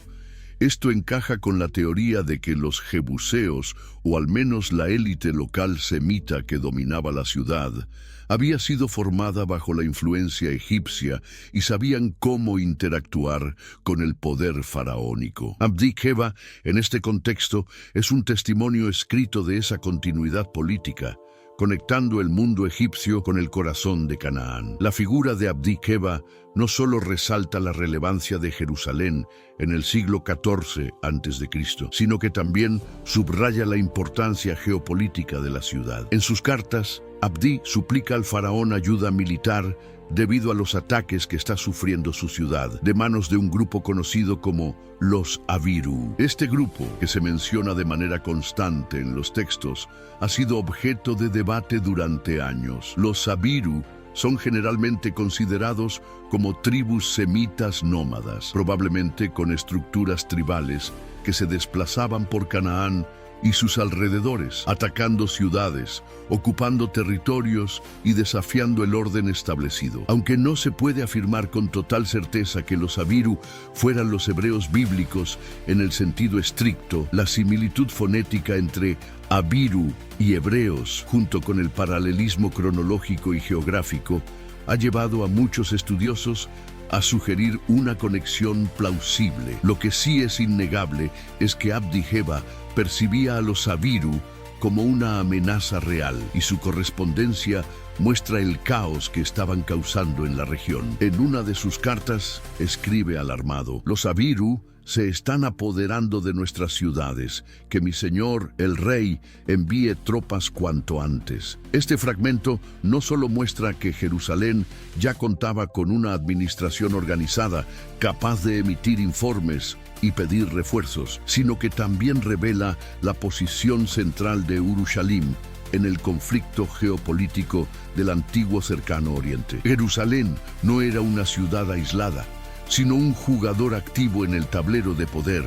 Esto encaja con la teoría de que los jebuseos, o al menos la élite local semita que dominaba la ciudad, había sido formada bajo la influencia egipcia y sabían cómo interactuar con el poder faraónico. Abdi-Jeba, en este contexto, es un testimonio escrito de esa continuidad política, conectando el mundo egipcio con el corazón de Canaán. La figura de Abdi-Jeba no solo resalta la relevancia de Jerusalén en el siglo XIV a.C., sino que también subraya la importancia geopolítica de la ciudad. En sus cartas, Abdi suplica al faraón ayuda militar debido a los ataques que está sufriendo su ciudad, de manos de un grupo conocido como los Abiru. Este grupo, que se menciona de manera constante en los textos, ha sido objeto de debate durante años. Los Abiru son generalmente considerados como tribus semitas nómadas, probablemente con estructuras tribales que se desplazaban por Canaán y sus alrededores, atacando ciudades, ocupando territorios y desafiando el orden establecido. Aunque no se puede afirmar con total certeza que los Abiru fueran los hebreos bíblicos en el sentido estricto, la similitud fonética entre Abiru y hebreos, junto con el paralelismo cronológico y geográfico, ha llevado a muchos estudiosos a sugerir una conexión plausible. Lo que sí es innegable es que Abdi-Jeba percibía a los Abiru como una amenaza real y su correspondencia muestra el caos que estaban causando en la región. En una de sus cartas escribe alarmado: los Abiru se están apoderando de nuestras ciudades, que mi señor, el rey, envíe tropas cuanto antes. Este fragmento no solo muestra que Jerusalén ya contaba con una administración organizada, capaz de emitir informes y pedir refuerzos, sino que también revela la posición central de Urushalim en el conflicto geopolítico del antiguo Cercano Oriente. Jerusalén no era una ciudad aislada, sino un jugador activo en el tablero de poder,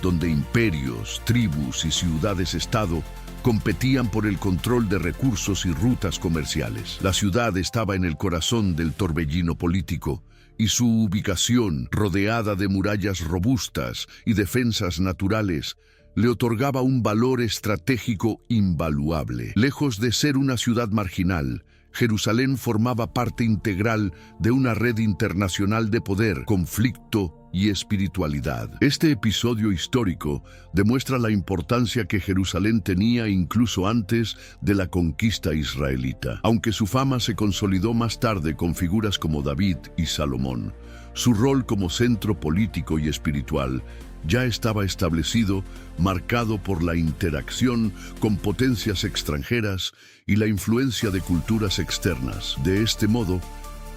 donde imperios, tribus y ciudades-estado competían por el control de recursos y rutas comerciales. La ciudad estaba en el corazón del torbellino político, y su ubicación, rodeada de murallas robustas y defensas naturales, le otorgaba un valor estratégico invaluable. Lejos de ser una ciudad marginal, Jerusalén formaba parte integral de una red internacional de poder, conflicto y espiritualidad. Este episodio histórico demuestra la importancia que Jerusalén tenía incluso antes de la conquista israelita. Aunque su fama se consolidó más tarde con figuras como David y Salomón, su rol como centro político y espiritual ya estaba establecido, marcado por la interacción con potencias extranjeras y la influencia de culturas externas. De este modo,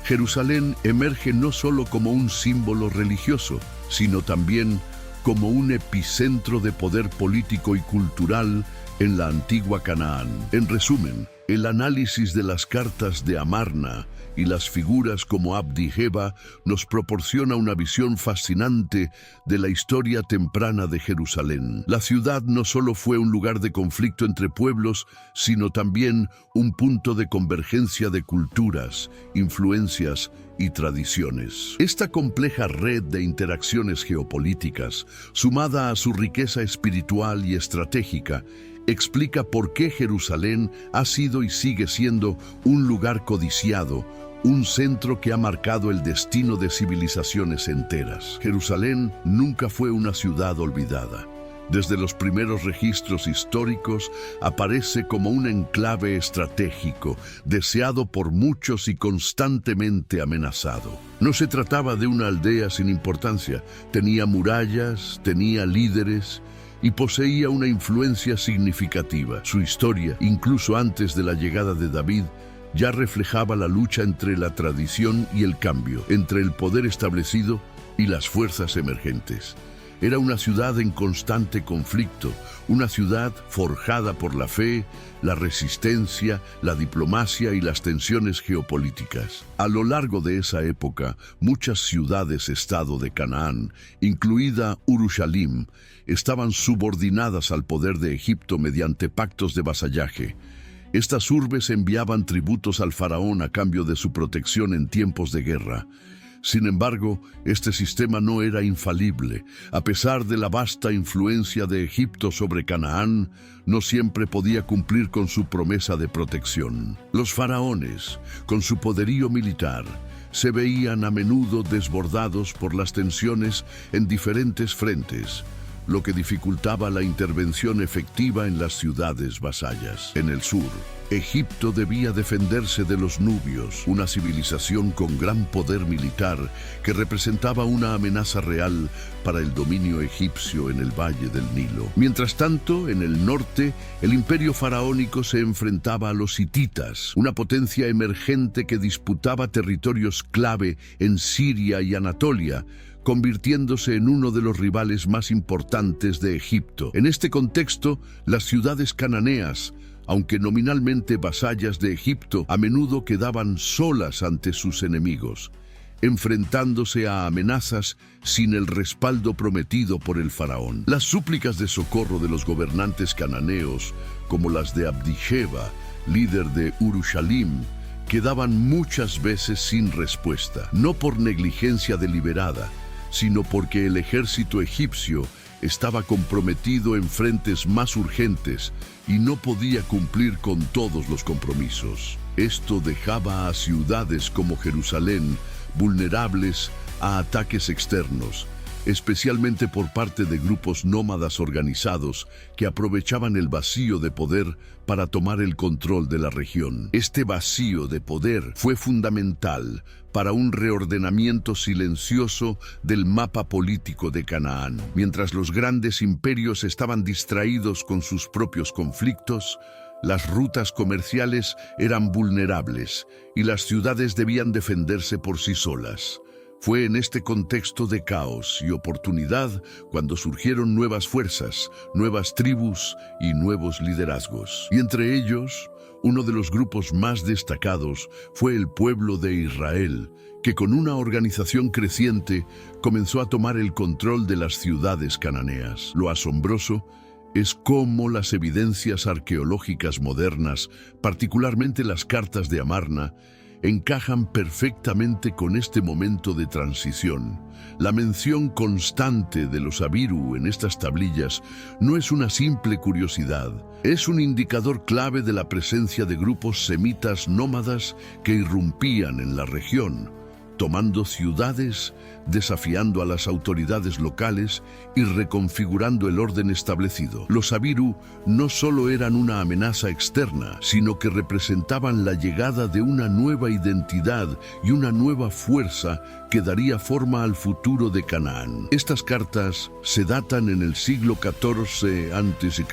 Jerusalén emerge no solo como un símbolo religioso, sino también como un epicentro de poder político y cultural en la antigua Canaán. En resumen, el análisis de las cartas de Amarna y las figuras como Abdi-Jeba nos proporciona una visión fascinante de la historia temprana de Jerusalén. La ciudad no solo fue un lugar de conflicto entre pueblos, sino también un punto de convergencia de culturas, influencias y tradiciones. Esta compleja red de interacciones geopolíticas, sumada a su riqueza espiritual y estratégica, explica por qué Jerusalén ha sido y sigue siendo un lugar codiciado, un centro que ha marcado el destino de civilizaciones enteras. Jerusalén nunca fue una ciudad olvidada. Desde los primeros registros históricos aparece como un enclave estratégico, deseado por muchos y constantemente amenazado. No se trataba de una aldea sin importancia, tenía murallas, tenía líderes y poseía una influencia significativa. Su historia, incluso antes de la llegada de David, ya reflejaba la lucha entre la tradición y el cambio, entre el poder establecido y las fuerzas emergentes. era una ciudad en constante conflicto, una ciudad forjada por la fe, la resistencia, la diplomacia y las tensiones geopolíticas. A lo largo de esa época, muchas ciudades-estado de Canaán, incluida Urushalim, estaban subordinadas al poder de Egipto mediante pactos de vasallaje. Estas urbes enviaban tributos al faraón a cambio de su protección en tiempos de guerra. Sin embargo, este sistema no era infalible. A pesar de la vasta influencia de Egipto sobre Canaán, no siempre podía cumplir con su promesa de protección. Los faraones, con su poderío militar, se veían a menudo desbordados por las tensiones en diferentes frentes, lo que dificultaba la intervención efectiva en las ciudades vasallas. En el sur, Egipto debía defenderse de los nubios, una civilización con gran poder militar que representaba una amenaza real para el dominio egipcio en el valle del Nilo. Mientras tanto, en el norte, el imperio faraónico se enfrentaba a los hititas, una potencia emergente que disputaba territorios clave en Siria y Anatolia, convirtiéndose en uno de los rivales más importantes de Egipto. En este contexto, las ciudades cananeas, aunque nominalmente vasallas de Egipto, a menudo quedaban solas ante sus enemigos, enfrentándose a amenazas sin el respaldo prometido por el faraón. Las súplicas de socorro de los gobernantes cananeos, como las de Abdisheba, líder de Urushalim, quedaban muchas veces sin respuesta, no por negligencia deliberada, sino porque el ejército egipcio estaba comprometido en frentes más urgentes y no podía cumplir con todos los compromisos. Esto dejaba a ciudades como Jerusalén vulnerables a ataques externos, especialmente por parte de grupos nómadas organizados que aprovechaban el vacío de poder para tomar el control de la región. Este vacío de poder fue fundamental para un reordenamiento silencioso del mapa político de Canaán. Mientras los grandes imperios estaban distraídos con sus propios conflictos, las rutas comerciales eran vulnerables y las ciudades debían defenderse por sí solas. Fue en este contexto de caos y oportunidad cuando surgieron nuevas fuerzas, nuevas tribus y nuevos liderazgos. Y entre ellos, uno de los grupos más destacados fue el pueblo de Israel, que con una organización creciente comenzó a tomar el control de las ciudades cananeas. Lo asombroso es cómo las evidencias arqueológicas modernas, particularmente las cartas de Amarna, encajan perfectamente con este momento de transición. La mención constante de los Abiru en estas tablillas no es una simple curiosidad, es un indicador clave de la presencia de grupos semitas nómadas que irrumpían en la región, tomando ciudades, desafiando a las autoridades locales y reconfigurando el orden establecido. Los Abiru no solo eran una amenaza externa, sino que representaban la llegada de una nueva identidad y una nueva fuerza que daría forma al futuro de Canaán. Estas cartas se datan en el siglo XIV a.C.,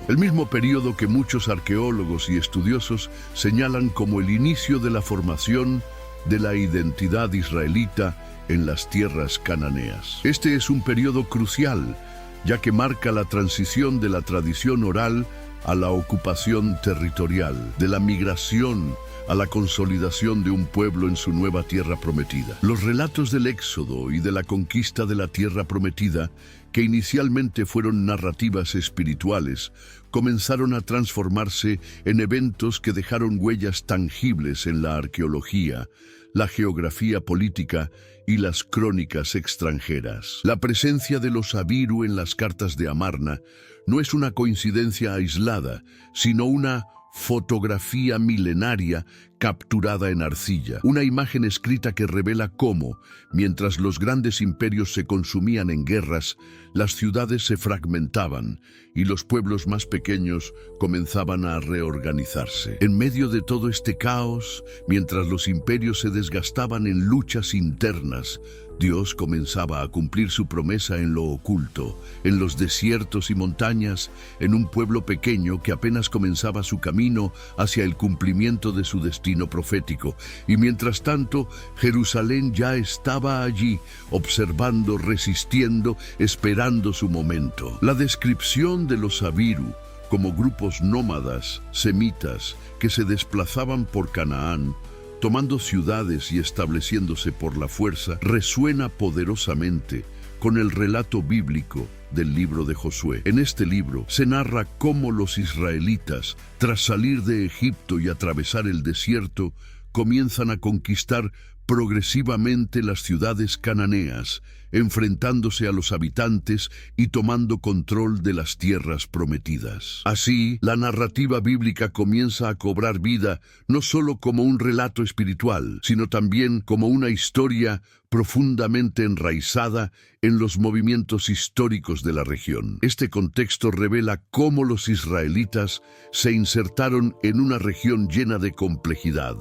el mismo periodo que muchos arqueólogos y estudiosos señalan como el inicio de la formación de la identidad israelita en las tierras cananeas. Este es un periodo crucial, ya que marca la transición de la tradición oral a la ocupación territorial, de la migración a la consolidación de un pueblo en su nueva tierra prometida. Los relatos del Éxodo y de la conquista de la tierra prometida, que inicialmente fueron narrativas espirituales, comenzaron a transformarse en eventos que dejaron huellas tangibles en la arqueología, la geografía política y las crónicas extranjeras. La presencia de los Abiru en las cartas de Amarna no es una coincidencia aislada, sino una fotografía milenaria capturada en arcilla, una imagen escrita que revela cómo, mientras los grandes imperios se consumían en guerras, las ciudades se fragmentaban y los pueblos más pequeños comenzaban a reorganizarse. En medio de todo este caos, mientras los imperios se desgastaban en luchas internas, Dios comenzaba a cumplir su promesa en lo oculto, en los desiertos y montañas, en un pueblo pequeño que apenas comenzaba su camino hacia el cumplimiento de su destino destino profético, y mientras tanto Jerusalén ya estaba allí, observando, resistiendo, esperando su momento. La descripción de los Abiru como grupos nómadas, semitas, que se desplazaban por Canaán, tomando ciudades y estableciéndose por la fuerza, resuena poderosamente con el relato bíblico del libro de Josué. En este libro se narra cómo los israelitas, tras salir de Egipto y atravesar el desierto, comienzan a conquistar progresivamente las ciudades cananeas, enfrentándose a los habitantes y tomando control de las tierras prometidas. Así, la narrativa bíblica comienza a cobrar vida no solo como un relato espiritual, sino también como una historia profundamente enraizada en los movimientos históricos de la región. Este contexto revela cómo los israelitas se insertaron en una región llena de complejidad,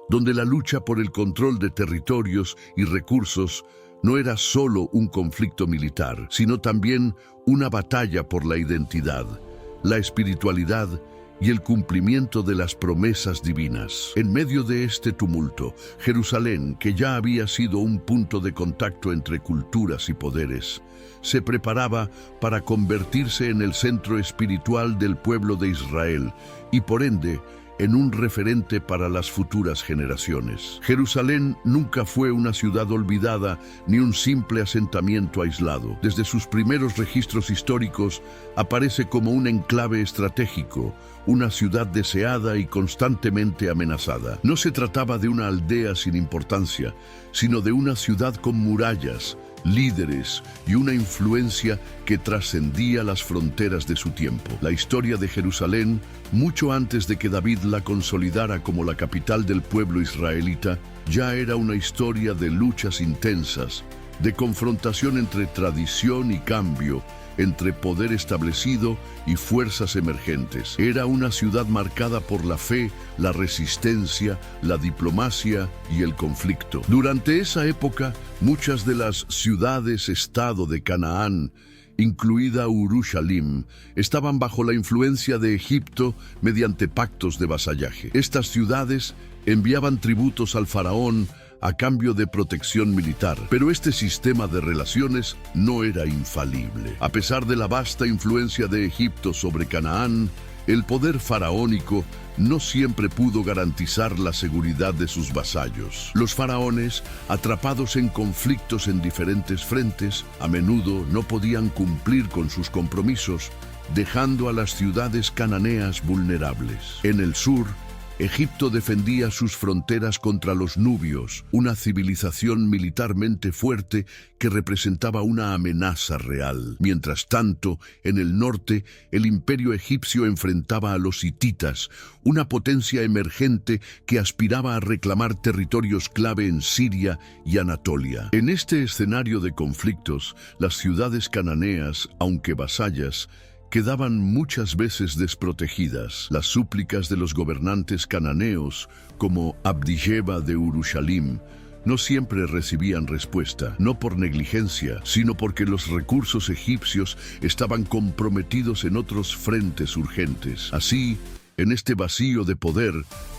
donde la lucha por el control de territorios y recursos no era solo un conflicto militar, sino también una batalla por la identidad, la espiritualidad y el cumplimiento de las promesas divinas. En medio de este tumulto, Jerusalén, que ya había sido un punto de contacto entre culturas y poderes, se preparaba para convertirse en el centro espiritual del pueblo de Israel y, por ende, en un referente para las futuras generaciones. Jerusalén nunca fue una ciudad olvidada ni un simple asentamiento aislado. Desde sus primeros registros históricos aparece como un enclave estratégico, una ciudad deseada y constantemente amenazada. No se trataba de una aldea sin importancia, sino de una ciudad con murallas, líderes y una influencia que trascendía las fronteras de su tiempo. La historia de Jerusalén, mucho antes de que David la consolidara como la capital del pueblo israelita, ya era una historia de luchas intensas, de confrontación entre tradición y cambio, entre poder establecido y fuerzas emergentes. Era una ciudad marcada por la fe, la resistencia, la diplomacia y el conflicto. Durante esa época, muchas de las ciudades-estado de Canaán, incluida Urushalim, estaban bajo la influencia de Egipto mediante pactos de vasallaje. Estas ciudades enviaban tributos al faraón a cambio de protección militar, pero este sistema de relaciones no era infalible. A pesar de la vasta influencia de Egipto sobre Canaán, el poder faraónico no siempre pudo garantizar la seguridad de sus vasallos. Los faraones, atrapados en conflictos en diferentes frentes, a menudo no podían cumplir con sus compromisos, dejando a las ciudades cananeas vulnerables. En el sur, Egipto defendía sus fronteras contra los nubios, una civilización militarmente fuerte que representaba una amenaza real. Mientras tanto, en el norte, el imperio egipcio enfrentaba a los hititas, una potencia emergente que aspiraba a reclamar territorios clave en Siria y Anatolia. En este escenario de conflictos, las ciudades cananeas, aunque vasallas, quedaban muchas veces desprotegidas. Las súplicas de los gobernantes cananeos, como Abdijeba de Urushalim, no siempre recibían respuesta, no por negligencia, sino porque los recursos egipcios estaban comprometidos en otros frentes urgentes. Así, en este vacío de poder,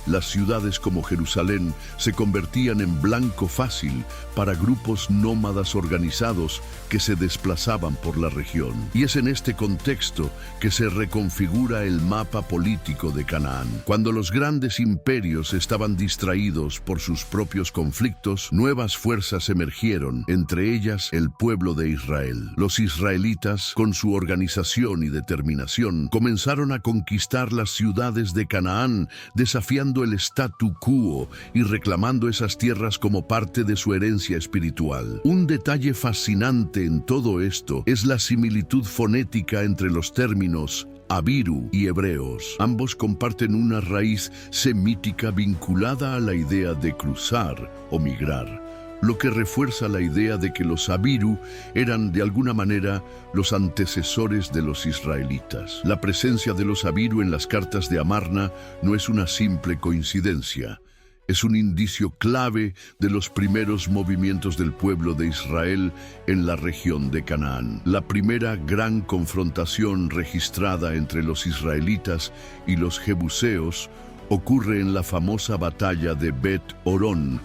las ciudades como Jerusalén se convertían en blanco fácil para grupos nómadas organizados que se desplazaban por la región. Y es en este contexto que se reconfigura el mapa político de Canaán. Cuando los grandes imperios estaban distraídos por sus propios conflictos, nuevas fuerzas emergieron, entre ellas el pueblo de Israel. Los israelitas, con su organización y determinación, comenzaron a conquistar las ciudades de Canaán, desafiando el statu quo y reclamando esas tierras como parte de su herencia espiritual. Un detalle fascinante en todo esto es la similitud fonética entre los términos Abiru y hebreos. Ambos comparten una raíz semítica vinculada a la idea de cruzar o migrar, lo que refuerza la idea de que los Abiru eran de alguna manera los antecesores de los israelitas. La presencia de los Abiru en las cartas de Amarna no es una simple coincidencia. Es un indicio clave de los primeros movimientos del pueblo de Israel en la región de Canaán. La primera gran confrontación registrada entre los israelitas y los jebuseos ocurre en la famosa batalla de Bet Horón,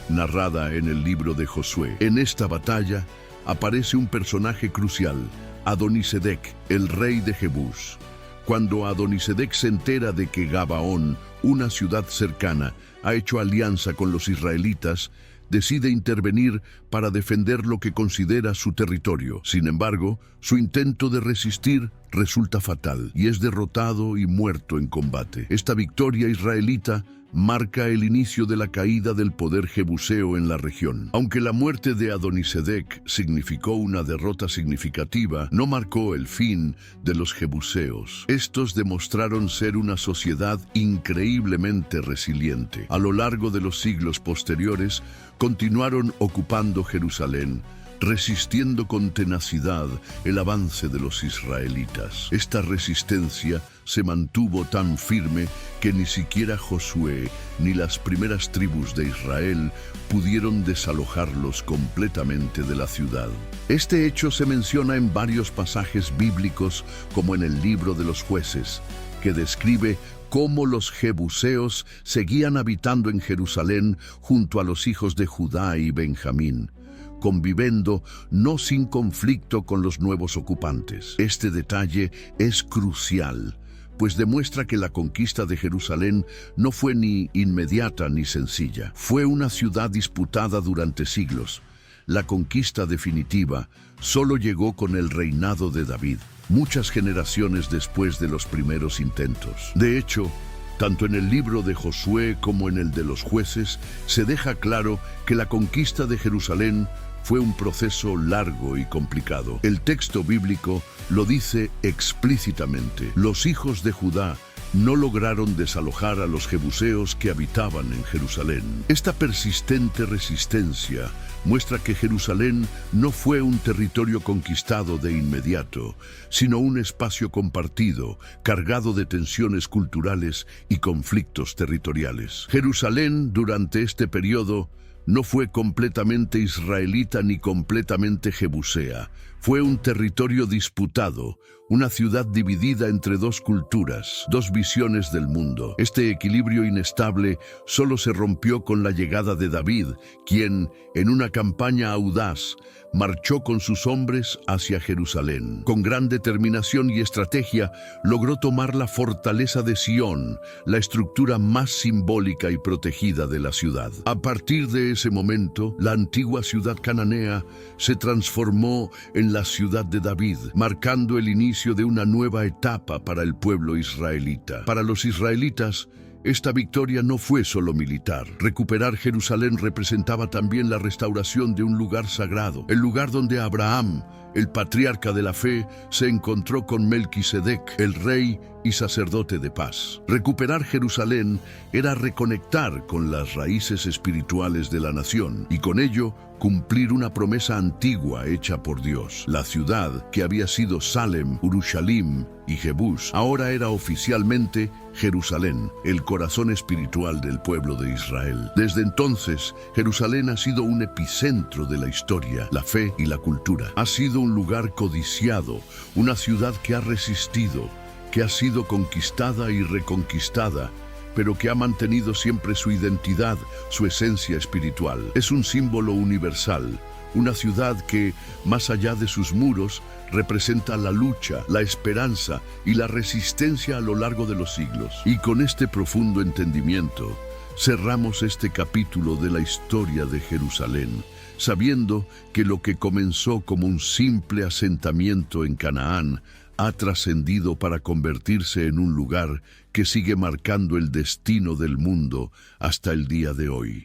narrada en el libro de Josué. En esta batalla aparece un personaje crucial, Adonisedec, el rey de Jebús. Cuando Adonisedec se entera de que Gabaón, una ciudad cercana, ha hecho alianza con los israelitas, decide intervenir para defender lo que considera su territorio. Sin embargo, su intento de resistir resulta fatal y es derrotado y muerto en combate. Esta victoria israelita marca el inicio de la caída del poder jebuseo en la región. Aunque la muerte de Adonisedec significó una derrota significativa, no marcó el fin de los jebuseos. Estos demostraron ser una sociedad increíblemente resiliente. A lo largo de los siglos posteriores, continuaron ocupando Jerusalén, resistiendo con tenacidad el avance de los israelitas. Esta resistencia se mantuvo tan firme que ni siquiera Josué ni las primeras tribus de Israel pudieron desalojarlos completamente de la ciudad. Este hecho se menciona en varios pasajes bíblicos, como en el libro de los Jueces, que describe cómo los jebuseos seguían habitando en Jerusalén junto a los hijos de Judá y Benjamín, conviviendo no sin conflicto con los nuevos ocupantes. Este detalle es crucial, pues demuestra que la conquista de Jerusalén no fue ni inmediata ni sencilla. Fue una ciudad disputada durante siglos. La conquista definitiva solo llegó con el reinado de David, muchas generaciones después de los primeros intentos. De hecho, tanto en el libro de Josué como en el de los Jueces, se deja claro que la conquista de Jerusalén fue un proceso largo y complicado. El texto bíblico lo dice explícitamente. Los hijos de Judá no lograron desalojar a los jebuseos que habitaban en Jerusalén. Esta persistente resistencia muestra que Jerusalén no fue un territorio conquistado de inmediato, sino un espacio compartido, cargado de tensiones culturales y conflictos territoriales. Jerusalén, durante este periodo, no fue completamente israelita ni completamente jebusea. Fue un territorio disputado, una ciudad dividida entre dos culturas, dos visiones del mundo. Este equilibrio inestable solo se rompió con la llegada de David, quien, en una campaña audaz, marchó con sus hombres hacia Jerusalén. Con gran determinación y estrategia, logró tomar la fortaleza de Sión, la estructura más simbólica y protegida de la ciudad. A partir de ese momento, la antigua ciudad cananea se transformó en la ciudad de David, marcando el inicio de una nueva etapa para el pueblo israelita. Para los israelitas, esta victoria no fue solo militar. Recuperar Jerusalén representaba también la restauración de un lugar sagrado, el lugar donde Abraham, el patriarca de la fe, se encontró con Melquisedec, el rey y sacerdote de paz. Recuperar Jerusalén era reconectar con las raíces espirituales de la nación y con ello cumplir una promesa antigua hecha por Dios. La ciudad, que había sido Salem, Urushalim y Jebús, ahora era oficialmente Jerusalén, el corazón espiritual del pueblo de Israel. Desde entonces, Jerusalén ha sido un epicentro de la historia, la fe y la cultura. Ha sido un lugar codiciado, una ciudad que ha resistido, que ha sido conquistada y reconquistada, pero que ha mantenido siempre su identidad, su esencia espiritual. Es un símbolo universal, una ciudad que, más allá de sus muros, representa la lucha, la esperanza y la resistencia a lo largo de los siglos. Y con este profundo entendimiento, cerramos este capítulo de la historia de Jerusalén, sabiendo que lo que comenzó como un simple asentamiento en Canaán ha trascendido para convertirse en un lugar que sigue marcando el destino del mundo hasta el día de hoy.